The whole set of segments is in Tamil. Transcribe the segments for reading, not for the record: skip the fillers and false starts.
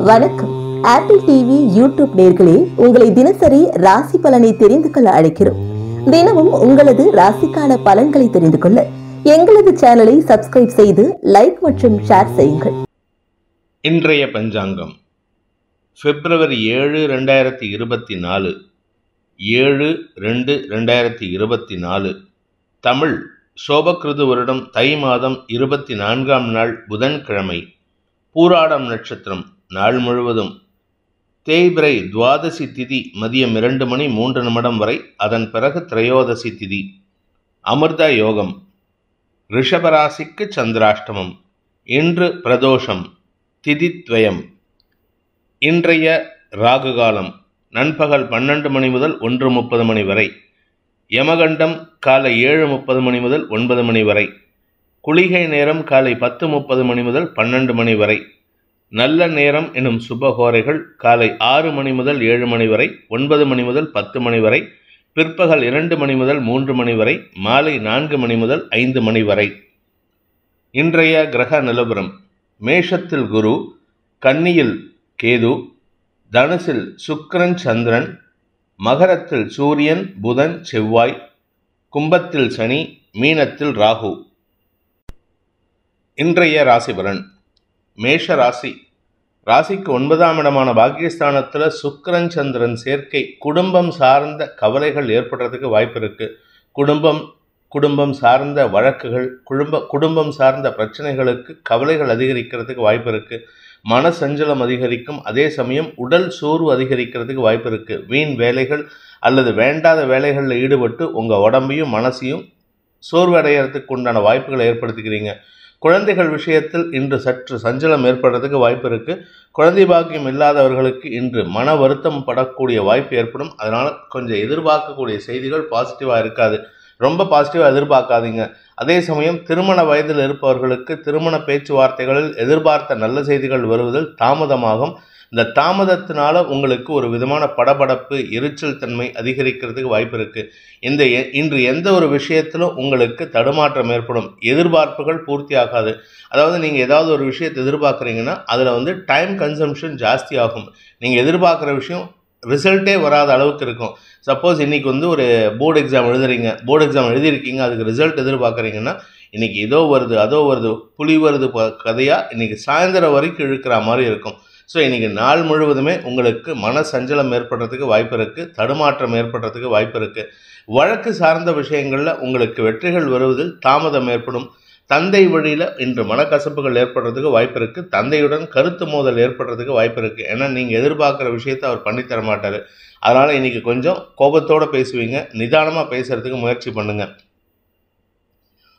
வணக்கம். ஆப்பிள் டிவி யூடியூப் நேயர்களே, உங்களை தினசரி ராசி பலனை தெரிந்து கொள்ள அழைக்கிறோம். தினமும் உங்களது ராசிக்கான பலன்களை தெரிந்து கொள்ள எங்களது சேனலை சப்ஸ்கிரைப் செய்து லைக் மற்றும் ஷேர் செய்யுங்கள். இன்றைய பஞ்சாங்கம் பிப்ரவரி 7, 2024, 7/2/2024. தமிழ் சோபக்கிருது வருடம் தை மாதம் 24ஆம் நாள் புதன்கிழமை. பூராடம் நட்சத்திரம் நாள் முழுவதும். தேய்பிறை துவாதசி திதி மதியம் 2:03 வரை. அதன் பிறகு திரையோதசி திதி. அமிர்த யோகம். ரிஷபராசிக்கு சந்திராஷ்டமம். இன்று பிரதோஷம். திதித்வயம். இன்றைய ராகுகாலம் நண்பகல் 12 மணி முதல் 1:30 மணி வரை. யமகண்டம் காலை 7:30 மணி முதல் 9 மணி வரை. குளிகை நேரம் காலை 10:30 மணி முதல் 12 மணி வரை. நல்ல நேரம் எனும் சுபகோரைகள் காலை 6 மணி முதல் 7 மணி வரை, 9 மணி முதல் 10 மணி வரை, பிற்பகல் 2 மணி முதல் 3 மணி வரை, மாலை 4 மணி முதல் 5 மணி வரை. இன்றைய கிரக நிலவரம்: மேஷத்தில் குரு, கன்னியில் கேது, தனுசில் சுக்கிரன் சந்திரன், மகரத்தில் சூரியன் புதன் செவ்வாய், கும்பத்தில் சனி, மீனத்தில் ராகு. இன்றைய ராசி பலன்: மேஷ ராசி. ராசிக்கு 9ஆம் இடமான பாக்கியஸ்தானத்தில் சுக்கிரன் சந்திரன் சேர்க்கை குடும்பம் சார்ந்த கவலைகள் ஏற்படுறதுக்கு வாய்ப்பு இருக்கு. குடும்பம் சார்ந்த வழக்குகள், குடும்பம் சார்ந்த பிரச்சனைகளுக்கு கவலைகள் அதிகரிக்கிறதுக்கு வாய்ப்பு இருக்கு. மன சஞ்சலம் அதிகரிக்கும். அதே சமயம் உடல் சோர்வு அதிகரிக்கிறதுக்கு வாய்ப்பு இருக்கு. வீண் வேலைகள் அல்லது வேண்டாத வேலைகளில் ஈடுபட்டு உங்கள் உடம்பையும் மனசையும் சோர்வடைகிறதுக்கு உண்டான வாய்ப்புகளை ஏற்படுத்திக்கிறீங்க. குழந்தைகள் விஷயத்தில் இன்று சற்று சஞ்சலம் ஏற்படுறதுக்கு வாய்ப்பு இருக்கு. குழந்தை பாக்கியம் இல்லாதவர்களுக்கு இன்று மன வருத்தம் படக்கூடிய வாய்ப்பு ஏற்படும். அதனால கொஞ்சம் எதிர்பார்க்கக்கூடிய செய்திகள் பாசிட்டிவாக இருக்காது. ரொம்ப பாசிட்டிவாக எதிர்பார்க்காதீங்க. அதே சமயம் திருமண வயதில் இருப்பவர்களுக்கு திருமண பேச்சுவார்த்தைகளில் எதிர்பார்த்த நல்ல செய்திகள் வருவதில் தாமதமாகும். இந்த தாமதத்தினால உங்களுக்கு ஒரு விதமான படபடப்பு, எரிச்சல் தன்மை அதிகரிக்கிறதுக்கு வாய்ப்பு இருக்கு. இன்று எந்த ஒரு விஷயத்திலும் உங்களுக்கு தடுமாற்றம் ஏற்படும். எதிர்பார்ப்புகள் பூர்த்தி ஆகாது. அதாவது நீங்கள் ஏதாவது ஒரு விஷயத்தை எதிர்பார்க்குறீங்கன்னா அதில் டைம் கன்சம்ஷன் ஜாஸ்தி ஆகும். நீங்கள் எதிர்பார்க்குற விஷயம் ரிசல்ட்டே வராத அளவுக்கு இருக்கும். சப்போஸ் இன்றைக்கி ஒரு போர்டு எக்ஸாம் எழுதியிருக்கீங்க, அதுக்கு ரிசல்ட் எதிர்பார்க்குறீங்கன்னா இன்றைக்கி இதோ வருது அதோ வருது, புலி வருது கதையாக இன்றைக்கி சாயந்தரம் வரைக்கும் இழுக்கிற மாதிரி இருக்கும். ஸோ இன்றைக்கி நாள் முழுவதுமே உங்களுக்கு மன சஞ்சலம் ஏற்படுறதுக்கு வாய்ப்பு இருக்குது. தடுமாற்றம் ஏற்படுறதுக்கு வாய்ப்பு இருக்குது. வழக்கு சார்ந்த விஷயங்களில் உங்களுக்கு வெற்றிகள் வருவதில் தாமதம் ஏற்படும். தந்தை வழியில் இன்று மனக்கசப்புகள் ஏற்படுறதுக்கு வாய்ப்பு இருக்குது. தந்தையுடன் கருத்து மோதல் ஏற்படுறதுக்கு வாய்ப்பு இருக்குது. ஏன்னா நீங்கள் எதிர்பார்க்குற விஷயத்தை அவர் பண்ணித்தர மாட்டார். அதனால் இன்றைக்கி கொஞ்சம் கோபத்தோடு பேசுவீங்க. நிதானமாக பேசுகிறதுக்கு முயற்சி பண்ணுங்கள்.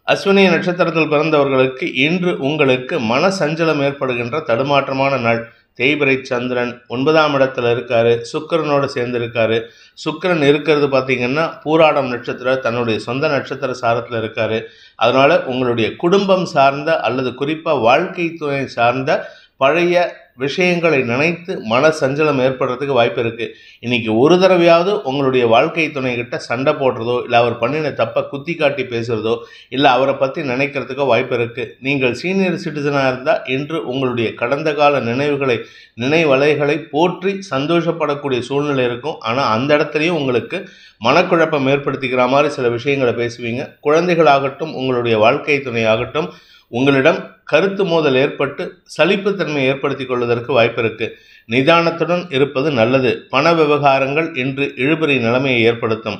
அஸ்வினி நட்சத்திரத்தில் பிறந்தவர்களுக்கு இன்று உங்களுக்கு மன சஞ்சலம் ஏற்படுகின்ற தடுமாற்றமான நாள். தேய்பிறை சந்திரன் 9ஆம் இடத்துல இருக்காரு, சுக்கிரனோடு சேர்ந்து இருக்காரு. சுக்கிரன் இருக்கிறது பார்த்தீங்கன்னா பூராடம் நட்சத்திரம், தன்னுடைய சொந்த நட்சத்திர சாரத்தில் இருக்காரு. அதனால உங்களுடைய குடும்பம் சார்ந்த அல்லது குறிப்பாக வாழ்க்கை துணை சார்ந்த பழைய விஷயங்களை நினைத்து மன சஞ்சலம் ஏற்படுறதுக்கு வாய்ப்பு இருக்குது. இன்றைக்கி ஒரு தடவையாவது உங்களுடைய வாழ்க்கை துணைகிட்ட சண்டை போடுறதோ, இல்லை அவர் பண்ணின தப்பை குத்தி காட்டி பேசுகிறதோ, இல்லை அவரை பற்றி நினைக்கிறதுக்கோ வாய்ப்பு இருக்குது. நீங்கள் சீனியர் சிட்டிசனாக இருந்தால் இன்று உங்களுடைய கடந்த கால நினைவலைகளை போற்றி சந்தோஷப்படக்கூடிய சூழ்நிலை இருக்கும். ஆனால் அந்த இடத்துலையும் உங்களுக்கு மனக்குழப்பம் ஏற்படுத்திக்கிற மாதிரி சில விஷயங்களை பேசுவீங்க. குழந்தைகளாகட்டும் உங்களுடைய வாழ்க்கை துணையாகட்டும் உங்களிடம் கருத்து மோதல் ஏற்பட்டு சலிப்புத்தன்மை ஏற்படுத்தி கொள்வதற்கு வாய்ப்பு இருக்கு. நிதானத்துடன் இருப்பது நல்லது. பண விவகாரங்கள் இன்று இழுபறி நிலைமையை ஏற்படுத்தும்.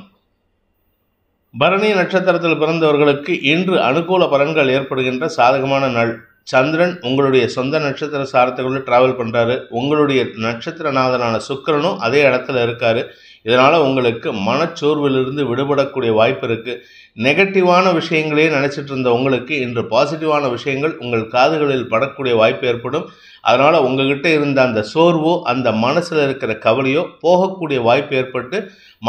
பரணி நட்சத்திரத்தில் பிறந்தவர்களுக்கு இன்று அனுகூல பலன்கள் ஏற்படுகின்ற சாதகமான நாள். சந்திரன் உங்களுடைய சொந்த நட்சத்திர சாரத்துக்குள்ள டிராவல் பண்ணுறாரு. உங்களுடைய நட்சத்திரநாதனான சுக்கிரனும் அதே இடத்துல இருக்காரு. இதனால் உங்களுக்கு மனச்சோர்விலிருந்து விடுபடக்கூடிய வாய்ப்பு இருக்குது. நெகட்டிவான விஷயங்களே நினச்சிட்டு இருந்த உங்களுக்கு இன்று பாசிட்டிவான விஷயங்கள் உங்கள் காதுகளில் படக்கூடிய வாய்ப்பு ஏற்படும். அதனால் உங்ககிட்ட இருந்த அந்த சோர்வோ, அந்த மனசில் இருக்கிற கவலையோ போகக்கூடிய வாய்ப்பு ஏற்பட்டு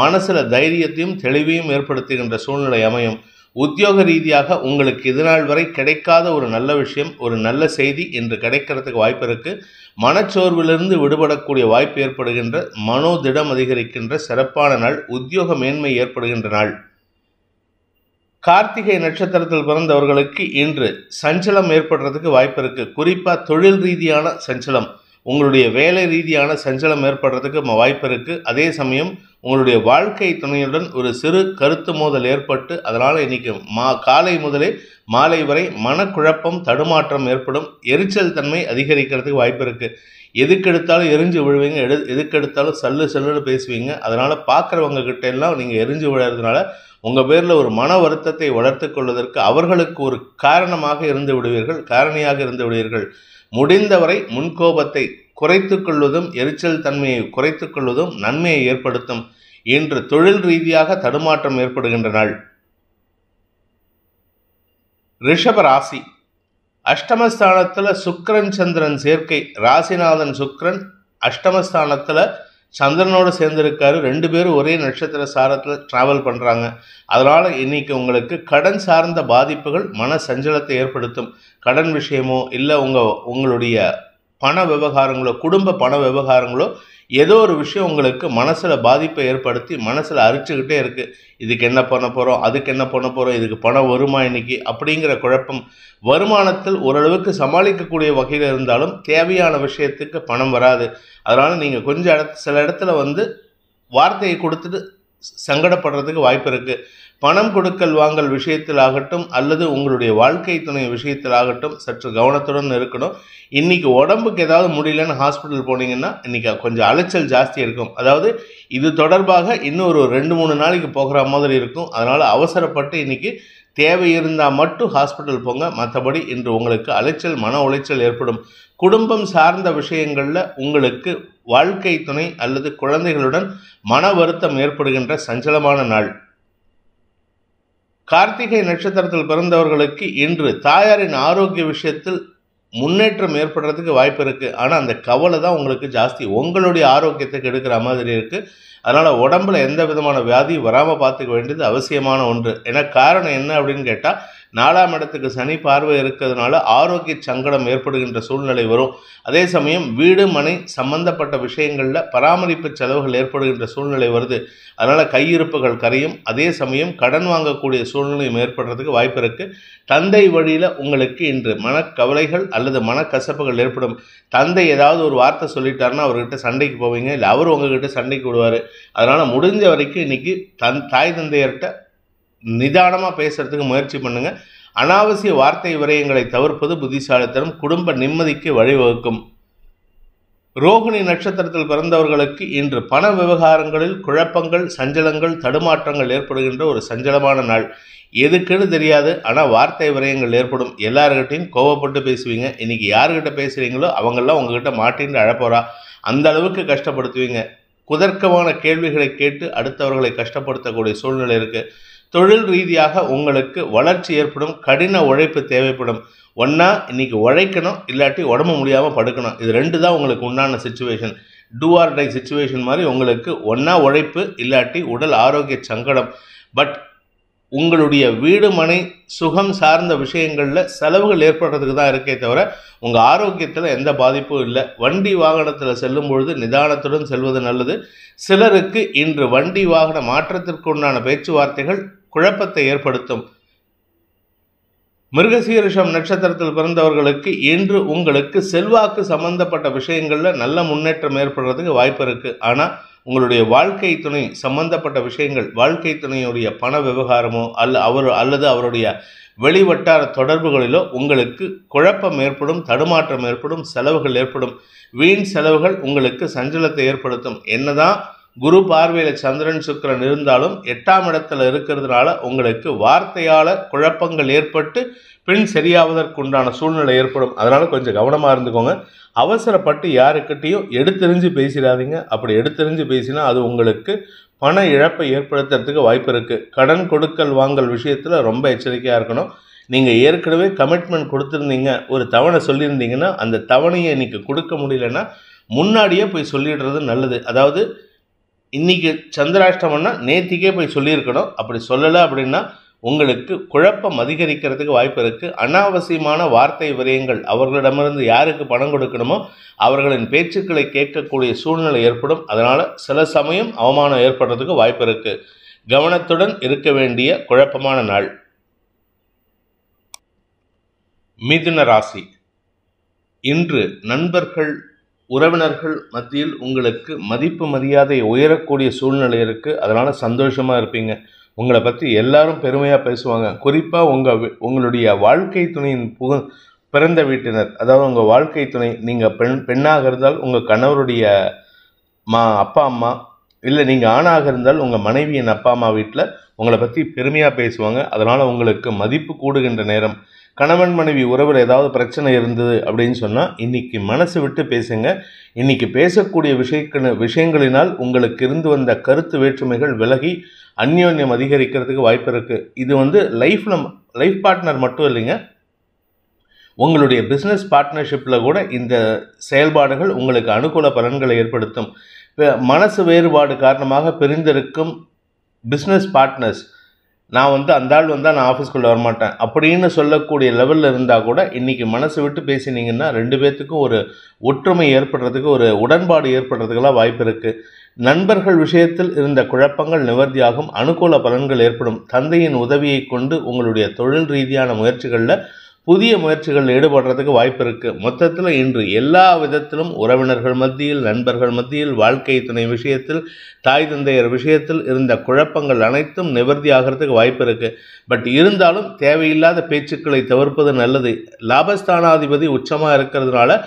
மனசில் தைரியத்தையும் தெளிவையும் ஏற்படுத்துகின்ற சூழ்நிலை அமையும். உத்தியோக ரீதியாக உங்களுக்கு இதுநாள் வரை கிடைக்காத ஒரு நல்ல விஷயம், ஒரு நல்ல செய்தி இன்று கிடைக்கிறதுக்கு வாய்ப்பு இருக்குது. மனச்சோர்விலிருந்து விடுபடக்கூடிய வாய்ப்பு ஏற்படுகின்ற, மனோதிடம் அதிகரிக்கின்ற சிறப்பான நாள். உத்தியோக மேன்மை ஏற்படுகின்ற நாள். கார்த்திகை நட்சத்திரத்தில் பிறந்தவர்களுக்கு இன்று சஞ்சலம் ஏற்படுறதுக்கு வாய்ப்பு இருக்கு. குறிப்பாக தொழில் ரீதியான சஞ்சலம். உங்களுடைய வேலை ரீதியான சஞ்சலம் ஏற்படுறதுக்கு வாய்ப்பு இருக்குது. அதே சமயம் உங்களுடைய வாழ்க்கை துணையுடன் ஒரு சிறு கருத்து மோதல் ஏற்பட்டு அதனால் இன்றைக்கி காலை முதலே மாலை வரை மனக்குழப்பம் தடுமாற்றம் ஏற்படும். எரிச்சல் தன்மை அதிகரிக்கிறதுக்கு வாய்ப்பு இருக்குது. எதுக்கெடுத்தாலும் எரிஞ்சு விழுவீங்க, எதுக்கெடுத்தாலும் சல்லுன்னு பேசுவீங்க. அதனால் பார்க்குறவங்க கிட்ட எல்லாம் நீங்கள் எரிஞ்சு விழுறதுனால உங்கள் பேரில் ஒரு மன வருத்தத்தை வளர்த்து கொள்வதற்கு அவர்களுக்கு ஒரு காரணமாக இருந்து விடுவீர்கள், காரணியாக இருந்து விடுவீர்கள். முடிந்தவரை முன்கோபத்தை குறைத்து கொள்வதும் எரிச்சல் தன்மையை குறைத்து கொள்வதும் நன்மையை ஏற்படுத்தும். இன்று தொழில் ரீதியாக தடுமாற்றம் ஏற்படுகின்ற நாள். ரிஷப ராசி. அஷ்டமஸ்தானத்தில் சுக்கிரன் சந்திரன் சேர்க்கை. ராசிநாதன் சுக்கிரன் அஷ்டமஸ்தானத்தில் சந்திரனோடு சேர்ந்திருக்காரு. 2 பேரும் ஒரே நட்சத்திர சாரத்தில் டிராவல் பண்ணுறாங்க. அதனால் இன்றைக்கி உங்களுக்கு கடன் சார்ந்த பாதிப்புகள் மன சஞ்சலத்தை ஏற்படுத்தும். கடன் விஷயமோ இல்லை உங்களுடைய பண விவகாரங்களோ, குடும்ப பண விவகாரங்களோ, ஏதோ ஒரு விஷயம் உங்களுக்கு மனசில் பாதிப்பை ஏற்படுத்தி மனசில் அரிச்சுக்கிட்டே இருக்குது. இதுக்கு என்ன பண்ண போகிறோம், அதுக்கு என்ன பண்ண போகிறோம், இதுக்கு பணம் வருமா இன்னைக்கு அப்படிங்கிற குழப்பம். வருமானத்தில் ஓரளவுக்கு சமாளிக்கக்கூடிய வகையில் இருந்தாலும் தேவையான விஷயத்துக்கு பணம் வராது. அதனால் நீங்கள் கொஞ்சம் சில இடத்துல வார்த்தையை கொடுத்துட்டு சங்கடப்படுறதுக்கு வாய்ப்பு இருக்குது. பணம் கொடுக்கல் வாங்கல் விஷயத்தில் ஆகட்டும் அல்லது உங்களுடைய வாழ்க்கை துணை விஷயத்தில் ஆகட்டும் சற்று கவனத்துடன் இருக்கணும். இன்றைக்கி உடம்புக்கு ஏதாவது முடியலன்னு ஹாஸ்பிட்டல் போனீங்கன்னா இன்றைக்கி கொஞ்சம் அலைச்சல் ஜாஸ்தி இருக்கும். அதாவது இது தொடர்பாக இன்னும் ஒரு 2-3 நாளைக்கு போகிற மாதிரி இருக்கும். அதனால் அவசரப்பட்டு இன்றைக்கி தேவை இருந்தால் மட்டும் ஹாஸ்பிட்டல் போங்க. மற்றபடி இன்று உங்களுக்கு அலைச்சல், மன உளைச்சல் ஏற்படும். குடும்பம் சார்ந்த விஷயங்களில் உங்களுக்கு வாழ்க்கை துணை அல்லது குழந்தைகளுடன் மன வருத்தம் ஏற்படுகின்ற சஞ்சலமான நாள். கார்த்திகை நட்சத்திரத்தில் பிறந்தவர்களுக்கு இன்று தாயாரின் ஆரோக்கிய விஷயத்தில் முன்னேற்றம் ஏற்படுறதுக்கு வாய்ப்பு இருக்குது. ஆனால் அந்த கவலை தான் உங்களுக்கு ஜாஸ்தி, உங்களுடைய ஆரோக்கியத்தை கெடுக்கிற மாதிரி இருக்குது. அதனால் உடம்புல எந்த விதமான வியாதியும் வராமல் பார்த்துக்க வேண்டியது அவசியமான ஒன்று. ஏன்னா காரணம் என்ன அப்படின்னு கேட்டால் 4ஆம் இடத்துக்கு சனி பார்வை இருக்கிறதுனால ஆரோக்கிய சங்கடம் ஏற்படுகின்ற சூழ்நிலை வரும். அதே சமயம் வீடு மனை சம்பந்தப்பட்ட விஷயங்களில் பராமரிப்பு செலவுகள் ஏற்படுகின்ற சூழ்நிலை வருது. அதனால் கையிருப்புகள் கரையும். அதே சமயம் கடன் வாங்கக்கூடிய சூழ்நிலையும் ஏற்படுறதுக்கு வாய்ப்பு இருக்குது. தந்தை வழியில் உங்களுக்கு இன்று மனக்கவலைகள் அல்லது மனக்கசப்புகள் ஏற்படும். தந்தை ஏதாவது ஒரு வார்த்தை சொல்லிட்டாருன்னா அவர்கிட்ட சண்டைக்கு போவீங்க, இல்லை அவர் உங்ககிட்ட சண்டைக்கு விடுவார். அதனால் முடிஞ்ச வரைக்கும் இன்றைக்கி தாய் தந்தையர்கிட்ட நிதானமாக பேசுகிறதுக்கு முயற்சி பண்ணுங்கள். அனாவசிய வார்த்தை விரயங்களை தவிர்ப்பது புத்திசாலித்தனம், குடும்ப நிம்மதிக்கு வழிவகுக்கும். ரோகிணி நட்சத்திரத்தில் பிறந்தவர்களுக்கு இன்று பண விவகாரங்களில் குழப்பங்கள், சஞ்சலங்கள், தடுமாற்றங்கள் ஏற்படுகின்ற ஒரு சஞ்சலமான நாள். எதுக்குன்னு தெரியாது, ஆனால் வார்த்தை விரயங்கள் ஏற்படும். எல்லாருக்கிட்டையும் கோவப்பட்டு பேசுவீங்க. இன்றைக்கி யாருக்கிட்ட பேசுகிறீங்களோ அவங்கெல்லாம் உங்ககிட்ட மாட்டின்னு அழப்போறா, அந்த அளவுக்கு கஷ்டப்படுத்துவீங்க. குதர்க்கமான கேள்விகளை கேட்டு அடுத்தவர்களை கஷ்டப்படுத்தக்கூடிய சூழ்நிலை இருக்குது. தொழில் ரீதியாக உங்களுக்கு வளர்ச்சி ஏற்படும். கடின உழைப்பு தேவைப்படும். ஒன்றா இன்றைக்கி உழைக்கணும், இல்லாட்டி உடம்பு முடியாமல் படுக்கணும். இது 2 தான் உங்களுக்கு உண்டான situation. Do or die situation மாதிரி உங்களுக்கு ஒன்றா உழைப்பு, இல்லாட்டி உடல் ஆரோக்கிய சங்கடம். பட் உங்களுடைய வீடு மனை சுகம் சார்ந்த விஷயங்களில் செலவுகள் ஏற்படுறதுக்கு தான் இருக்கே தவிர உங்கள் ஆரோக்கியத்தில் எந்த பாதிப்பும் இல்லை. வண்டி வாகனத்தில் செல்லும் பொழுது நிதானத்துடன் செல்வது நல்லது. சிலருக்கு இன்று வண்டி வாகன மாற்றத்திற்கு உண்டான பேச்சுவார்த்தைகள் குழப்பத்தை ஏற்படுத்தும். மிருகசீரிஷம் நட்சத்திரத்தில் பிறந்தவர்களுக்கு இன்று உங்களுக்கு செல்வாக்கு சம்பந்தப்பட்ட விஷயங்களில் நல்ல முன்னேற்றம் ஏற்படுறதுக்கு வாய்ப்பு இருக்குது. ஆனால் உங்களுடைய வாழ்க்கை துணை சம்பந்தப்பட்ட விஷயங்கள், வாழ்க்கை துணையுடைய பண விவகாரமோ அல்லது அவருடைய வெளிவட்டார தொடர்புகளிலோ உங்களுக்கு குழப்பம் ஏற்படும், தடுமாற்றம் ஏற்படும், செலவுகள் ஏற்படும். வீண் செலவுகள் உங்களுக்கு சஞ்சலத்தை ஏற்படுத்தும். என்னதான் குரு பார்வையில் சந்திரன் சுக்கிரன் இருந்தாலும் 8ஆம் இடத்துல இருக்கிறதுனால உங்களுக்கு வார்த்தையால் குழப்பங்கள் ஏற்பட்டு பின் சரியாவதற்குண்டான சூழ்நிலை ஏற்படும். அதனால் கொஞ்சம் கவனமாக இருந்துக்கோங்க. அவசரப்பட்டு யாருக்கிட்டையும் எடுத்தெறிஞ்சு பேசிடாதீங்க. அப்படி எடுத்தெறிஞ்சு பேசினா அது உங்களுக்கு பண இழப்பை ஏற்படுத்துறதுக்கு வாய்ப்பு இருக்குது. கடன் கொடுக்கல் வாங்கல் விஷயத்தில் ரொம்ப எச்சரிக்கையாக இருக்கணும். நீங்கள் ஏற்கனவே கமிட்மெண்ட் கொடுத்துருந்தீங்க, ஒரு தவணை சொல்லியிருந்தீங்கன்னா அந்த தவணையை இன்றைக்கி கொடுக்க முடியலன்னா முன்னாடியே போய் சொல்லிடுறது நல்லது. அதாவது இன்றைக்கி சந்திராஷ்டமம்னா நேத்திக்கே போய் சொல்லியிருக்கணும். அப்படி சொல்லலை அப்படின்னா உங்களுக்கு குழப்பம் அதிகரிக்கிறதுக்கு வாய்ப்பு இருக்குது. அனாவசியமான வார்த்தை விரயங்கள், அவர்களிடமிருந்து யாருக்கு பணம் கொடுக்கணுமோ அவர்களின் பேச்சுக்களை கேட்கக்கூடிய சூழ்நிலை ஏற்படும். அதனால் சில சமயம் அவமானம் ஏற்படுறதுக்கு வாய்ப்பு இருக்குது. கவனத்துடன் இருக்க வேண்டிய குழப்பமான நாள். மிதுன ராசி. இன்று நண்பர்கள் உறவினர்கள் மத்தியில் உங்களுக்கு மதிப்பு மரியாதை உயரக்கூடிய சூழ்நிலை இருக்குது. அதனால் சந்தோஷமாக இருப்பீங்க. உங்களை பற்றி எல்லாரும் பெருமையாக பேசுவாங்க. குறிப்பாக உங்களுடைய வாழ்க்கை துணையின் பிறந்த வீட்டினர், அதாவது உங்கள் வாழ்க்கை துணை, நீங்கள் பெண்ணாக இருந்தால் உங்கள் கணவருடைய அப்பா அம்மா, இல்லை நீங்கள் ஆணாக இருந்தால் உங்கள் மனைவியின் அப்பா அம்மா வீட்டில் உங்களை பற்றி பெருமையாக பேசுவாங்க. அதனால் உங்களுக்கு மதிப்பு கூடுகின்ற நேரம். கணவன் மனைவி உறவில் ஏதாவது பிரச்சனை இருந்தது அப்படின்னு சொன்னால் இன்றைக்கி மனசு விட்டு பேசுங்க. இன்றைக்கி பேசக்கூடிய விஷயங்களினால் உங்களுக்கு இருந்து வந்த கருத்து வேற்றுமைகள் விலகி அந்யோன்யம் அதிகரிக்கிறதுக்கு வாய்ப்பு இருக்குது. இது லைஃப் பார்ட்னர் மட்டும் இல்லைங்க, உங்களுடைய பிஸ்னஸ் பார்ட்னர்ஷிப்பில் கூட இந்த செயல்பாடுகள் உங்களுக்கு அனுகூல பலன்களை ஏற்படுத்தும். மனசு வேறுபாடு காரணமாக பிரிந்திருக்கும் பிஸ்னஸ் பார்ட்னர்ஸ், நான் அந்த ஆள் வந்தால் நான் ஆஃபீஸ்க்குள்ளே வரமாட்டேன் அப்படின்னு சொல்லக்கூடிய லெவலில் இருந்தால் கூட இன்றைக்கி மனசு விட்டு பேசினீங்கன்னா 2 பேர்த்துக்கும் ஒரு ஒற்றுமை ஏற்படுறதுக்கு, ஒரு உடன்பாடு ஏற்படுறதுக்கெல்லாம் வாய்ப்பு இருக்குது. நண்பர்கள் விஷயத்தில் இருந்த குழப்பங்கள் நிவர்த்தியாகும். அனுகூல பலன்கள் ஏற்படும். தந்தையின் உதவியை கொண்டு உங்களுடைய தொழில் ரீதியான முயற்சிகளில் புதிய முயற்சிகளில் ஈடுபடுறதுக்கு வாய்ப்பு இருக்குது. மொத்தத்தில் இன்று எல்லா விதத்திலும் உறவினர்கள் மத்தியில், நண்பர்கள் மத்தியில், வாழ்க்கை துணை விஷயத்தில், தாய் தந்தையர் விஷயத்தில் இருந்த குழப்பங்கள் அனைத்தும் நிவர்த்தி ஆகிறதுக்கு வாய்ப்பு இருக்குது. பட் இருந்தாலும் தேவையில்லாத பேச்சுக்களை தவிர்ப்பது நல்லது. லாபஸ்தானாதிபதி உச்சமாக இருக்கிறதுனால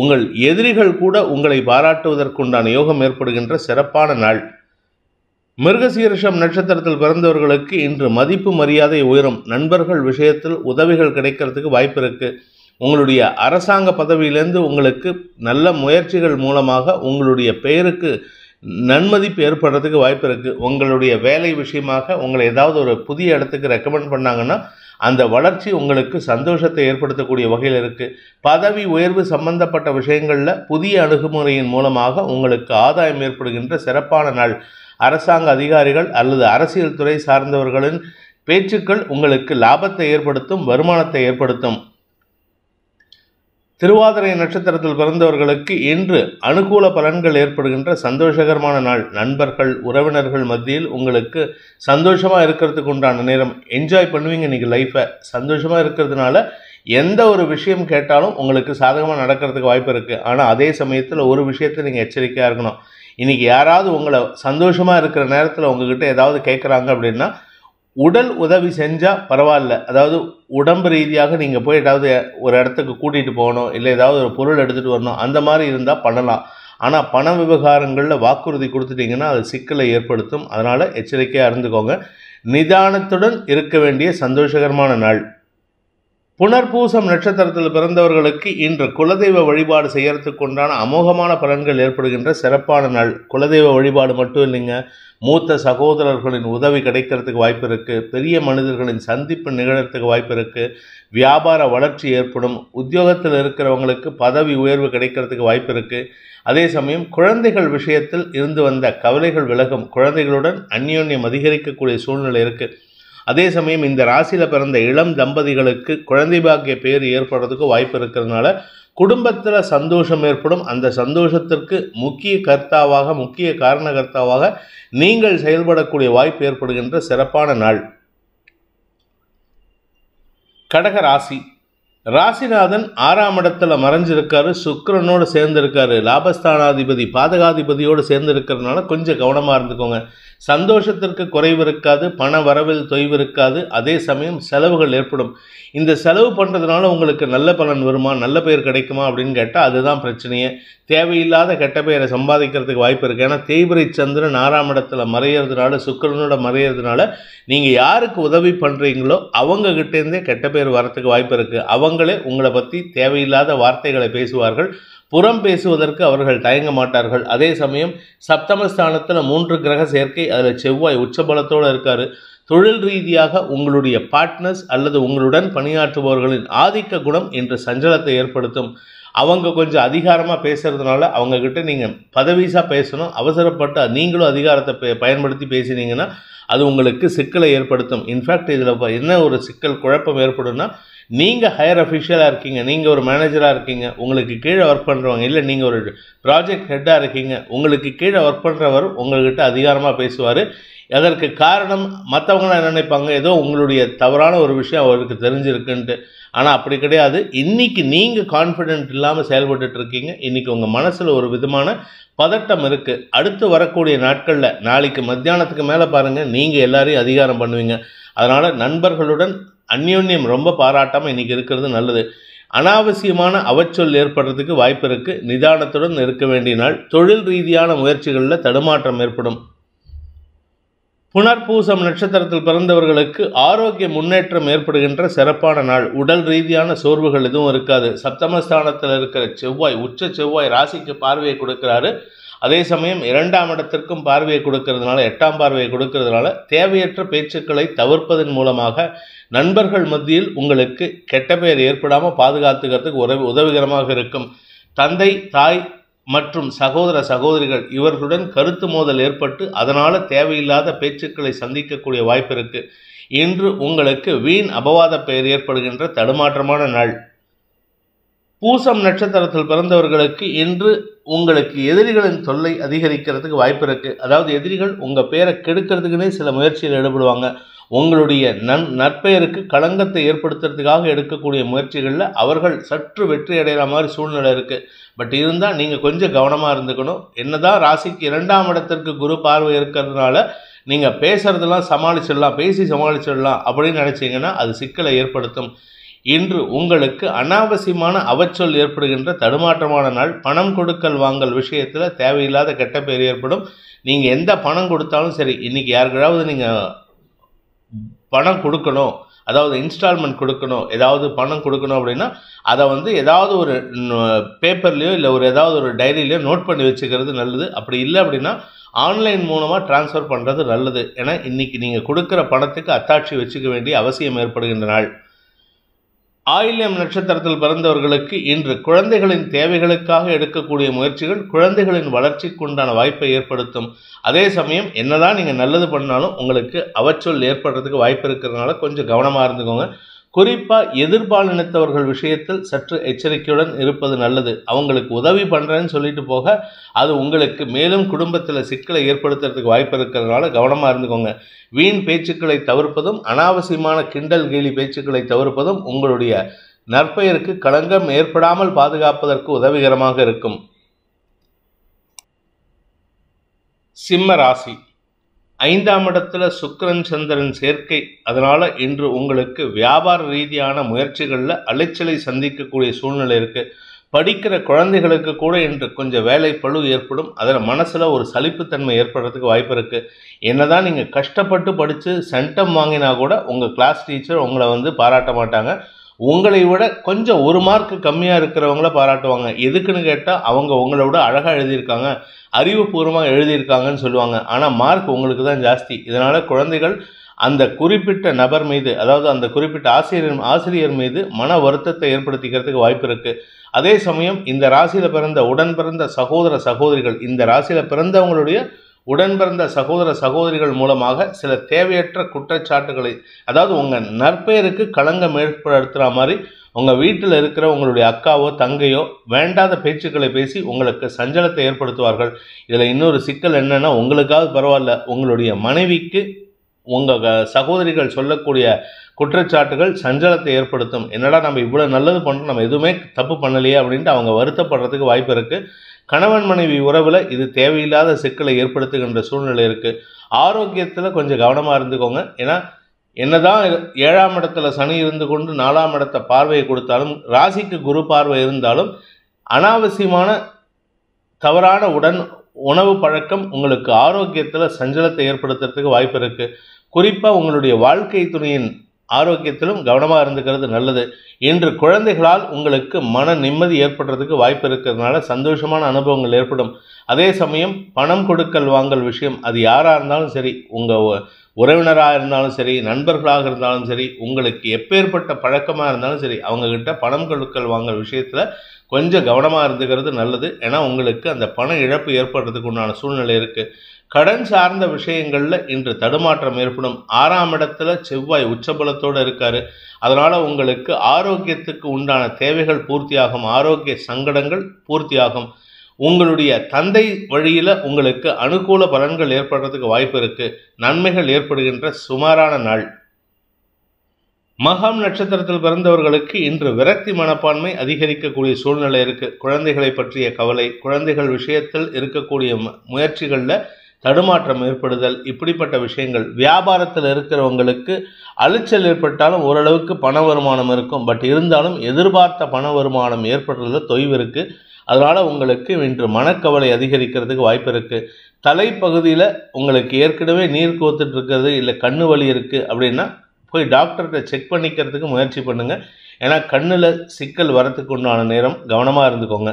உங்கள் எதிரிகள் கூட உங்களை பாராட்டுவதற்குண்டான யோகம் ஏற்படுகின்ற சிறப்பான நாள். மிருகசீரிஷம் நட்சத்திரத்தில் பிறந்தவர்களுக்கு இன்று மதிப்பு மரியாதை உயரும். நண்பர்கள் விஷயத்தில் உதவிகள் கிடைக்கிறதுக்கு வாய்ப்பு இருக்குது. உங்களுடைய அரசாங்க பதவியிலேருந்து உங்களுக்கு நல்ல முயற்சிகள் மூலமாக உங்களுடைய பெயருக்கு நன்மதிப்பு ஏற்படுறதுக்கு வாய்ப்பு இருக்குது. உங்களுடைய வேலை விஷயமாக உங்களை ஏதாவது ஒரு புதிய இடத்துக்கு ரெக்கமெண்ட் பண்ணாங்கன்னா அந்த வளர்ச்சி உங்களுக்கு சந்தோஷத்தை ஏற்படுத்தக்கூடிய வகையில் இருக்குது. பதவி உயர்வு சம்பந்தப்பட்ட விஷயங்களில் புதிய அணுகுமுறையின் மூலமாக உங்களுக்கு ஆதாயம் ஏற்படுகின்ற சிறப்பான நாள். அரசாங்க அதிகாரிகள் அல்லது அரசியல் துறை சார்ந்தவர்களின் பேச்சுக்கள் உங்களுக்கு லாபத்தை ஏற்படுத்தும், வருமானத்தை ஏற்படுத்தும். திருவாதிரை நட்சத்திரத்தில் பிறந்தவர்களுக்கு இன்று அனுகூல பலன்கள் ஏற்படுகின்ற சந்தோஷகரமான நாள். நண்பர்கள் உறவினர்கள் மத்தியில் உங்களுக்கு சந்தோஷமாக இருக்கிறதுக்கு உண்டான நேரம். என்ஜாய் பண்ணுவீங்க. இன்றைக்கி லைஃப்பை சந்தோஷமாக இருக்கிறதுனால எந்த ஒரு விஷயம் கேட்டாலும் உங்களுக்கு சாதகமாக நடக்கிறதுக்கு வாய்ப்பு இருக்குது. ஆனால் அதே சமயத்தில் ஒரு விஷயத்தை நீங்கள் எச்சரிக்கையாக இருக்கணும். இன்றைக்கி யாராவது உங்களை சந்தோஷமாக இருக்கிற நேரத்தில் உங்ககிட்ட ஏதாவது கேட்குறாங்க அப்படின்னா உடல் உதவி செஞ்சால் பரவாயில்ல. அதாவது உடம்பு ரீதியாக நீங்கள் போய் ஏதாவது ஒரு இடத்துக்கு கூட்டிகிட்டு போகணும், இல்லை ஏதாவது ஒரு பொருள் எடுத்துகிட்டு வரணும், அந்த மாதிரி இருந்தால் பண்ணலாம். ஆனால் பண விவகாரங்களில் வாக்குறுதி கொடுத்துட்டிங்கன்னா அது சிக்கலை ஏற்படுத்தும். அதனால் எச்சரிக்கையாக இருந்துக்கோங்க. நிதானத்துடன் இருக்க வேண்டிய சந்தோஷகரமான நாள். புனர்பூசம் நட்சத்திரத்தில் பிறந்தவர்களுக்கு இன்று குலதெய்வ வழிபாடு செய்யறதுக்கு உண்டான அமோகமான பலன்கள் ஏற்படுகின்ற சிறப்பான நாள். குலதெய்வ வழிபாடு மட்டும் இல்லைங்க, மூத்த சகோதரர்களின் உதவி கிடைக்கிறதுக்கு வாய்ப்பு இருக்குது. பெரிய மனிதர்களின் சந்திப்பு நிகழறதுக்கு வாய்ப்பு இருக்குது. வியாபார வளர்ச்சி ஏற்படும். உத்தியோகத்தில் இருக்கிறவங்களுக்கு பதவி உயர்வு கிடைக்கிறதுக்கு வாய்ப்பு இருக்குது. அதே சமயம் குழந்தைகள் விஷயத்தில் இருந்து வந்த கவலைகள் விலகும். குழந்தைகளுடன் அந்யோன்யம் அதிகரிக்கக்கூடிய சூழ்நிலை இருக்குது. அதே சமயம் இந்த ராசியில் பிறந்த இளம் தம்பதிகளுக்கு குழந்தை பாக்கிய பேர் ஏற்படுறதுக்கு வாய்ப்பு இருக்கிறதுனால குடும்பத்தில் சந்தோஷம் ஏற்படும். அந்த சந்தோஷத்திற்கு முக்கிய காரணகர்த்தாவாக நீங்கள் செயல்படக்கூடிய வாய்ப்பு ஏற்படுகின்ற சிறப்பான நாள். கடக ராசி. ராசிநாதன் 6ஆம் இடத்துல மறைஞ்சிருக்காரு, சுக்கிரனோடு சேர்ந்திருக்காரு. லாபஸ்தானாதிபதி பாதகாதிபதியோடு சேர்ந்திருக்கிறதுனால கொஞ்சம் கவனமாக இருந்துக்கோங்க. சந்தோஷத்திற்கு குறைவு இருக்காது, பண வரவில் தொய்வு இருக்காது. அதே சமயம் செலவுகள் ஏற்படும். இந்த செலவு பண்ணுறதுனால உங்களுக்கு நல்ல பலன் வருமா, நல்ல பெயர் கிடைக்குமா அப்படின்னு கேட்டால் அதுதான் பிரச்சனையே. தேவையில்லாத கெட்ட பெயரை சம்பாதிக்கிறதுக்கு வாய்ப்பு இருக்குது. ஏன்னா தேய்பிரை சந்திரன் 6ஆம் இடத்துல மறையிறதுனால, சுக்கிரனோட மறையிறதுனால நீங்கள் யாருக்கு உதவி பண்ணுறீங்களோ அவங்ககிட்டேருந்தே கெட்ட பெயர் வரத்துக்கு வாய்ப்பு இருக்குது. அவங்களே உங்களை பற்றி தேவையில்லாத வார்த்தைகளை பேசுவார்கள். புறம் பேசுவதற்கு அவர்கள் தயங்க மாட்டார்கள். அதே சமயம் சப்தமஸ்தானத்தில் 3 கிரக சேர்க்கை, அதில் செவ்வாய் உச்சபலத்தோடு இருக்கார். தொழில் ரீதியாக உங்களுடைய பார்ட்னர்ஸ் அல்லது உங்களுடன் பணியாற்றுபவர்களின் ஆதிக்க குணம் இன்று சஞ்சலத்தை ஏற்படுத்தும். அவங்க கொஞ்சம் அதிகாரமாக பேசுகிறதுனால அவங்கக்கிட்ட நீங்கள் பதவிசாக பேசணும். அவசரப்பட்டு நீங்களும் அதிகாரத்தை பயன்படுத்தி பேசினீங்கன்னா அது உங்களுக்கு சிக்கலை ஏற்படுத்தும். இன்ஃபேக்ட் இதில் என்ன ஒரு சிக்கல் குழப்பம் ஏற்படும்னா, நீங்கள் ஹையர் அஃபிஷியலாக இருக்கீங்க, நீங்கள் ஒரு மேனேஜராக இருக்கீங்க, உங்களுக்கு கீழே ஒர்க் பண்ணுறவங்க, இல்லை நீங்கள் ஒரு ப்ராஜெக்ட் ஹெட்டாக இருக்கீங்க, உங்களுக்கு கீழே ஒர்க் பண்ணுறவர் உங்கள்கிட்ட அதிகாரமாக பேசுவார். அதற்கு காரணம் மற்றவங்களாம் என்ன நினைப்பாங்க, ஏதோ உங்களுடைய தவறான ஒரு விஷயம் அவருக்கு தெரிஞ்சிருக்குன்ட்டு. ஆனால் அப்படி கிடையாது. இன்றைக்கி நீங்கள் கான்ஃபிடென்ட் இல்லாமல் செயல்பட்டு இருக்கீங்க. இன்றைக்கி உங்கள் மனசில் ஒரு விதமான பதட்டம் இருக்குது. அடுத்து வரக்கூடிய நாட்களில் நாளைக்கு மத்தியானத்துக்கு மேலே பாருங்கள், நீங்கள் எல்லாரையும் அதிகாரம் பண்ணுவீங்க. அதனால் நண்பர்களுடன் அந்யோன்யம் ரொம்ப பாராட்டாமல் இன்றைக்கி இருக்கிறது நல்லது. அனாவசியமான அவச்சொல் ஏற்படுறதுக்கு வாய்ப்பு இருக்குது. நிதானத்துடன் இருக்க வேண்டிய நாள். தொழில் ரீதியான முயற்சிகளில் தடுமாற்றம் ஏற்படும். புனர்பூசம் நட்சத்திரத்தில் பிறந்தவர்களுக்கு ஆரோக்கிய முன்னேற்றம் ஏற்படுகின்ற சிறப்பான நாள். உடல் ரீதியான சோர்வுகள் எதுவும் இருக்காது. சப்தமஸ்தானத்தில் இருக்கிற செவ்வாய், உச்ச செவ்வாய் ராசிக்கு பார்வையை கொடுக்கிறாரு. அதே சமயம் 2ஆம் இடத்திற்கும் பார்வையை கொடுக்கறதுனால, 8ஆம் பார்வையை கொடுக்கறதுனால தேவையற்ற பேச்சுக்களை தவிர்ப்பதன் மூலமாக நண்பர்கள் மத்தியில் உங்களுக்கு கெட்ட பெயர் ஏற்படாமல் பாதுகாத்துக்கிறதுக்கு உதவிகரமாக இருக்கும். தந்தை, தாய் மற்றும் சகோதர சகோதரிகள் இவர்களுடன் கருத்து மோதல் ஏற்பட்டு அதனால் தேவையில்லாத பேச்சுக்களை சந்திக்கக்கூடிய வாய்ப்பு இருக்குது. இன்று உங்களுக்கு வீண் அபவாத பெயர் ஏற்படுகின்ற தடுமாற்றமான நாள். பூசம் நட்சத்திரத்தில் பிறந்தவர்களுக்கு இன்று உங்களுக்கு எதிரிகளின் தொல்லை அதிகரிக்கிறதுக்கு வாய்ப்பு இருக்குது. அதாவது எதிரிகள் உங்கள் பேரை கெடுக்கிறதுக்குன்னே சில முயற்சியில் ஈடுபடுவாங்க. உங்களுடைய நற்பெயருக்கு களங்கத்தை ஏற்படுத்துறதுக்காக எடுக்கக்கூடிய முயற்சிகளில் அவர்கள் சற்று வெற்றி அடைகிற மாதிரி சூழ்நிலை இருக்குது. பட் இருந்தால் நீங்கள் கொஞ்சம் கவனமாக இருந்துக்கணும். என்னதான் ராசிக்கு 2ஆம் இடத்திற்கு குரு பார்வை இருக்கிறதுனால நீங்கள் பேசுகிறதெல்லாம் பேசி சமாளிச்சிடலாம் அப்படின்னு நினச்சிங்கன்னா அது சிக்கலை ஏற்படுத்தும். இன்று உங்களுக்கு அனாவசியமான அவச்சொல் ஏற்படுகின்ற தடுமாற்றமான நாள். பணம் கொடுக்கல் வாங்கல் விஷயத்தில் தேவையில்லாத கெட்ட பெயர் ஏற்படும். நீங்கள் எந்த பணம் கொடுத்தாலும் சரி, இன்றைக்கி யாருக்காவது நீங்கள் பணம் கொடுக்கணும், அதாவது இன்ஸ்டால்மெண்ட் கொடுக்கணும், ஏதாவது பணம் கொடுக்கணும் அப்படின்னா அதை ஏதாவது ஒரு பேப்பர்லேயோ இல்லை ஏதாவது ஒரு டைரியிலையோ நோட் பண்ணி வச்சுக்கிறது நல்லது. அப்படி இல்லை அப்படின்னா ஆன்லைன் மூலமாக ட்ரான்ஸ்ஃபர் பண்ணுறது நல்லது. ஏன்னா இன்றைக்கி நீங்கள் கொடுக்குற பணத்துக்கு அத்தாட்சி வச்சுக்க வேண்டிய அவசியம் ஏற்படுகின்ற நாள். ஆயில்யம் நட்சத்திரத்தில் பிறந்தவர்களுக்கு இன்று குழந்தைகளின் தேவைகளுக்காக எடுக்கக்கூடிய முயற்சிகள் குழந்தைகளின் வளர்ச்சிக்கு உண்டான வாய்ப்பை ஏற்படுத்தும். அதே சமயம் என்னதான் நீங்கள் நல்லது பண்ணாலும் உங்களுக்கு அவச்சொல் ஏற்படுறதுக்கு வாய்ப்பு இருக்கிறதுனால கொஞ்சம் கவனமாக இருந்துக்கோங்க. குறிப்பாக எதிர்பாலினத்தவர்கள் விஷயத்தில் சற்று எச்சரிக்கையுடன் இருப்பது நல்லது. அவங்களுக்கு உதவி பண்ணுறேன்னு சொல்லிட்டு போக அது உங்களுக்கு மேலும் குடும்பத்தில் சிக்கலை ஏற்படுத்துறதுக்கு வாய்ப்பு இருக்கிறதுனால கவனமாக இருந்துக்கோங்க. வீண் பேச்சுக்களை தவிர்ப்பதும் அனாவசியமான கிண்டல் கேலி பேச்சுக்களை தவிர்ப்பதும் உங்களுடைய நற்பெயருக்கு களங்கம் ஏற்படாமல் பாதுகாப்பதற்கு உதவிகரமாக இருக்கும். சிம்ம ராசி, 5ஆம் இடத்துல சுக்கிரன் சந்திரன் சேர்க்கை. அதனால் இன்று உங்களுக்கு வியாபார ரீதியான முயற்சிகளில் அலைச்சலை சந்திக்கக்கூடிய சூழ்நிலை இருக்குது. படிக்கிற குழந்தைகளுக்கு கூட இன்று கொஞ்சம் வேலை பளு ஏற்படும். அதில் மனசில் ஒரு சலிப்புத்தன்மை ஏற்படுறதுக்கு வாய்ப்பு இருக்குது. என்னதான் நீங்கள் கஷ்டப்பட்டு படித்து சென்டம் வாங்கினா கூட உங்கள் கிளாஸ் டீச்சர் உங்களை பாராட்ட மாட்டாங்க. உங்களை விட கொஞ்சம் 1 மார்க் கம்மியாக இருக்கிறவங்கள பாராட்டுவாங்க. எதுக்குன்னு கேட்டால் அவங்க உங்களை விட அழகாக எழுதியிருக்காங்க, அறிவுபூர்வமாக எழுதியிருக்காங்கன்னு சொல்லுவாங்க. ஆனால் மார்க் உங்களுக்கு தான் ஜாஸ்தி. இதனால் குழந்தைகள் அந்த குறிப்பிட்ட நபர் மீது, அதாவது அந்த குறிப்பிட்ட ஆசிரியர் மீது மன வருத்தத்தை ஏற்படுத்திக்கிறதுக்கு வாய்ப்பு இருக்குது. அதே சமயம் இந்த ராசியில் பிறந்த உடன் பிறந்த சகோதர சகோதரிகள், இந்த ராசியில் பிறந்தவங்களுடைய உடன் பிறந்த சகோதர சகோதரிகள் மூலமாக சில தேவையற்ற குற்றச்சாட்டுகளை, அதாவது உங்கள் நற்பெயருக்கு களங்கம் ஏற்படுத்துகிற மாதிரி உங்கள் வீட்டில் இருக்கிற உங்களுடைய அக்காவோ தங்கையோ வேண்டாத பேச்சுக்களை பேசி உங்களுக்கு சஞ்சலத்தை ஏற்படுத்துவார்கள். இதில் இன்னொரு சிக்கல் என்னென்னா, உங்களுக்காவது பரவாயில்ல, உங்களுடைய மனைவிக்கு உங்கள் சகோதரிகள் சொல்லக்கூடிய குற்றச்சாட்டுகள் சஞ்சலத்தை ஏற்படுத்தும். என்னடா நம்ம இவ்வளோ நல்லது பண்ணுறோம், நம்ம எதுவுமே தப்பு பண்ணலையே அப்படின்ட்டு அவங்க வருத்தப்படுறதுக்கு வாய்ப்பு இருக்குது. கணவன் மனைவி உறவில் இது தேவையில்லாத சிக்கலை ஏற்படுத்துகின்ற சூழ்நிலை இருக்குது. ஆரோக்கியத்தில் கொஞ்சம் கவனமாக இருந்துக்கோங்க. ஏன்னா என்னதான் 7ஆம் இடத்துல சனி இருந்து கொண்டு 4ஆம் இடத்தை பார்வையை கொடுத்தாலும், ராசிக்கு குரு பார்வை இருந்தாலும், அனாவசியமான தவறான உணவு பழக்கம் உங்களுக்கு ஆரோக்கியத்தில் சஞ்சலத்தை ஏற்படுத்துறதுக்கு வாய்ப்பு இருக்குது. குறிப்பாக உங்களுடைய வாழ்க்கை துணையின் ஆரோக்கியத்திலும் கவனமாக இருந்துக்கிறது நல்லது. இன்று குழந்தைகளால் உங்களுக்கு மன நிம்மதி ஏற்படுறதுக்கு வாய்ப்பு இருக்கிறதுனால சந்தோஷமான அனுபவங்கள் ஏற்படும். அதே சமயம் பணம் கொடுக்கல் வாங்கல் விஷயம், அது யாராக இருந்தாலும் சரி, உங்கள் உறவினராக இருந்தாலும் சரி, நண்பர்களாக இருந்தாலும் சரி, உங்களுக்கு எப்பேற்பட்ட பழக்கமாக இருந்தாலும் சரி, அவங்கக்கிட்ட பணம் கொடுக்கல் வாங்கல் விஷயத்தில் கொஞ்சம் கவனமாக இருந்துக்கிறது நல்லது. ஏன்னா உங்களுக்கு அந்த பண இழப்பு ஏற்படுறதுக்கு உண்டான சூழ்நிலை இருக்குது. கடன் சார்ந்த விஷயங்களில் இன்று தடுமாற்றம் ஏற்படும். 6ஆம் இடத்துல செவ்வாய் உச்சபலத்தோடு இருக்கார். அதனால் உங்களுக்கு ஆரோக்கியத்துக்கு உண்டான தேவைகள் பூர்த்தியாகும், ஆரோக்கிய சங்கடங்கள் பூர்த்தியாகும். உங்களுடைய தந்தை வழியில் உங்களுக்கு அனுகூல பலன்கள் ஏற்படுறதுக்கு வாய்ப்பு இருக்குது. நன்மைகள் ஏற்படுகின்ற சுமாரான நாள். மகம் நட்சத்திரத்தில் பிறந்தவர்களுக்கு இன்று விரக்தி மனப்பான்மை அதிகரிக்கக்கூடிய சூழ்நிலை இருக்குது. குழந்தைகளை பற்றிய கவலை, குழந்தைகள் விஷயத்தில் இருக்கக்கூடிய முயற்சிகளில் தடுமாற்றம் ஏற்படுதல், இப்படிப்பட்ட விஷயங்கள். வியாபாரத்தில் இருக்கிறவங்களுக்கு அலைச்சல் ஏற்பட்டாலும் ஓரளவுக்கு பண வருமானம் இருக்கும். பட் இருந்தாலும் எதிர்பார்த்த பண வருமானம் ஏற்படுறதுல தொய்வு இருக்குது. அதனால் உங்களுக்கு இன்று மனக்கவலை அதிகரிக்கிறதுக்கு வாய்ப்பு இருக்குது. தலைப்பகுதியில் உங்களுக்கு ஏற்கனவே நீர் கோத்துட்டு இருக்கிறது, இல்லை கண்ணு வலி இருக்குது அப்படின்னா போய் டாக்டர்கிட்ட செக் பண்ணிக்கிறதுக்கு முயற்சி பண்ணுங்கள். ஏன்னா கண்ணில் சிக்கல் வரத்துக்கு உண்டான நேரம், கவனமாக இருந்துக்கோங்க.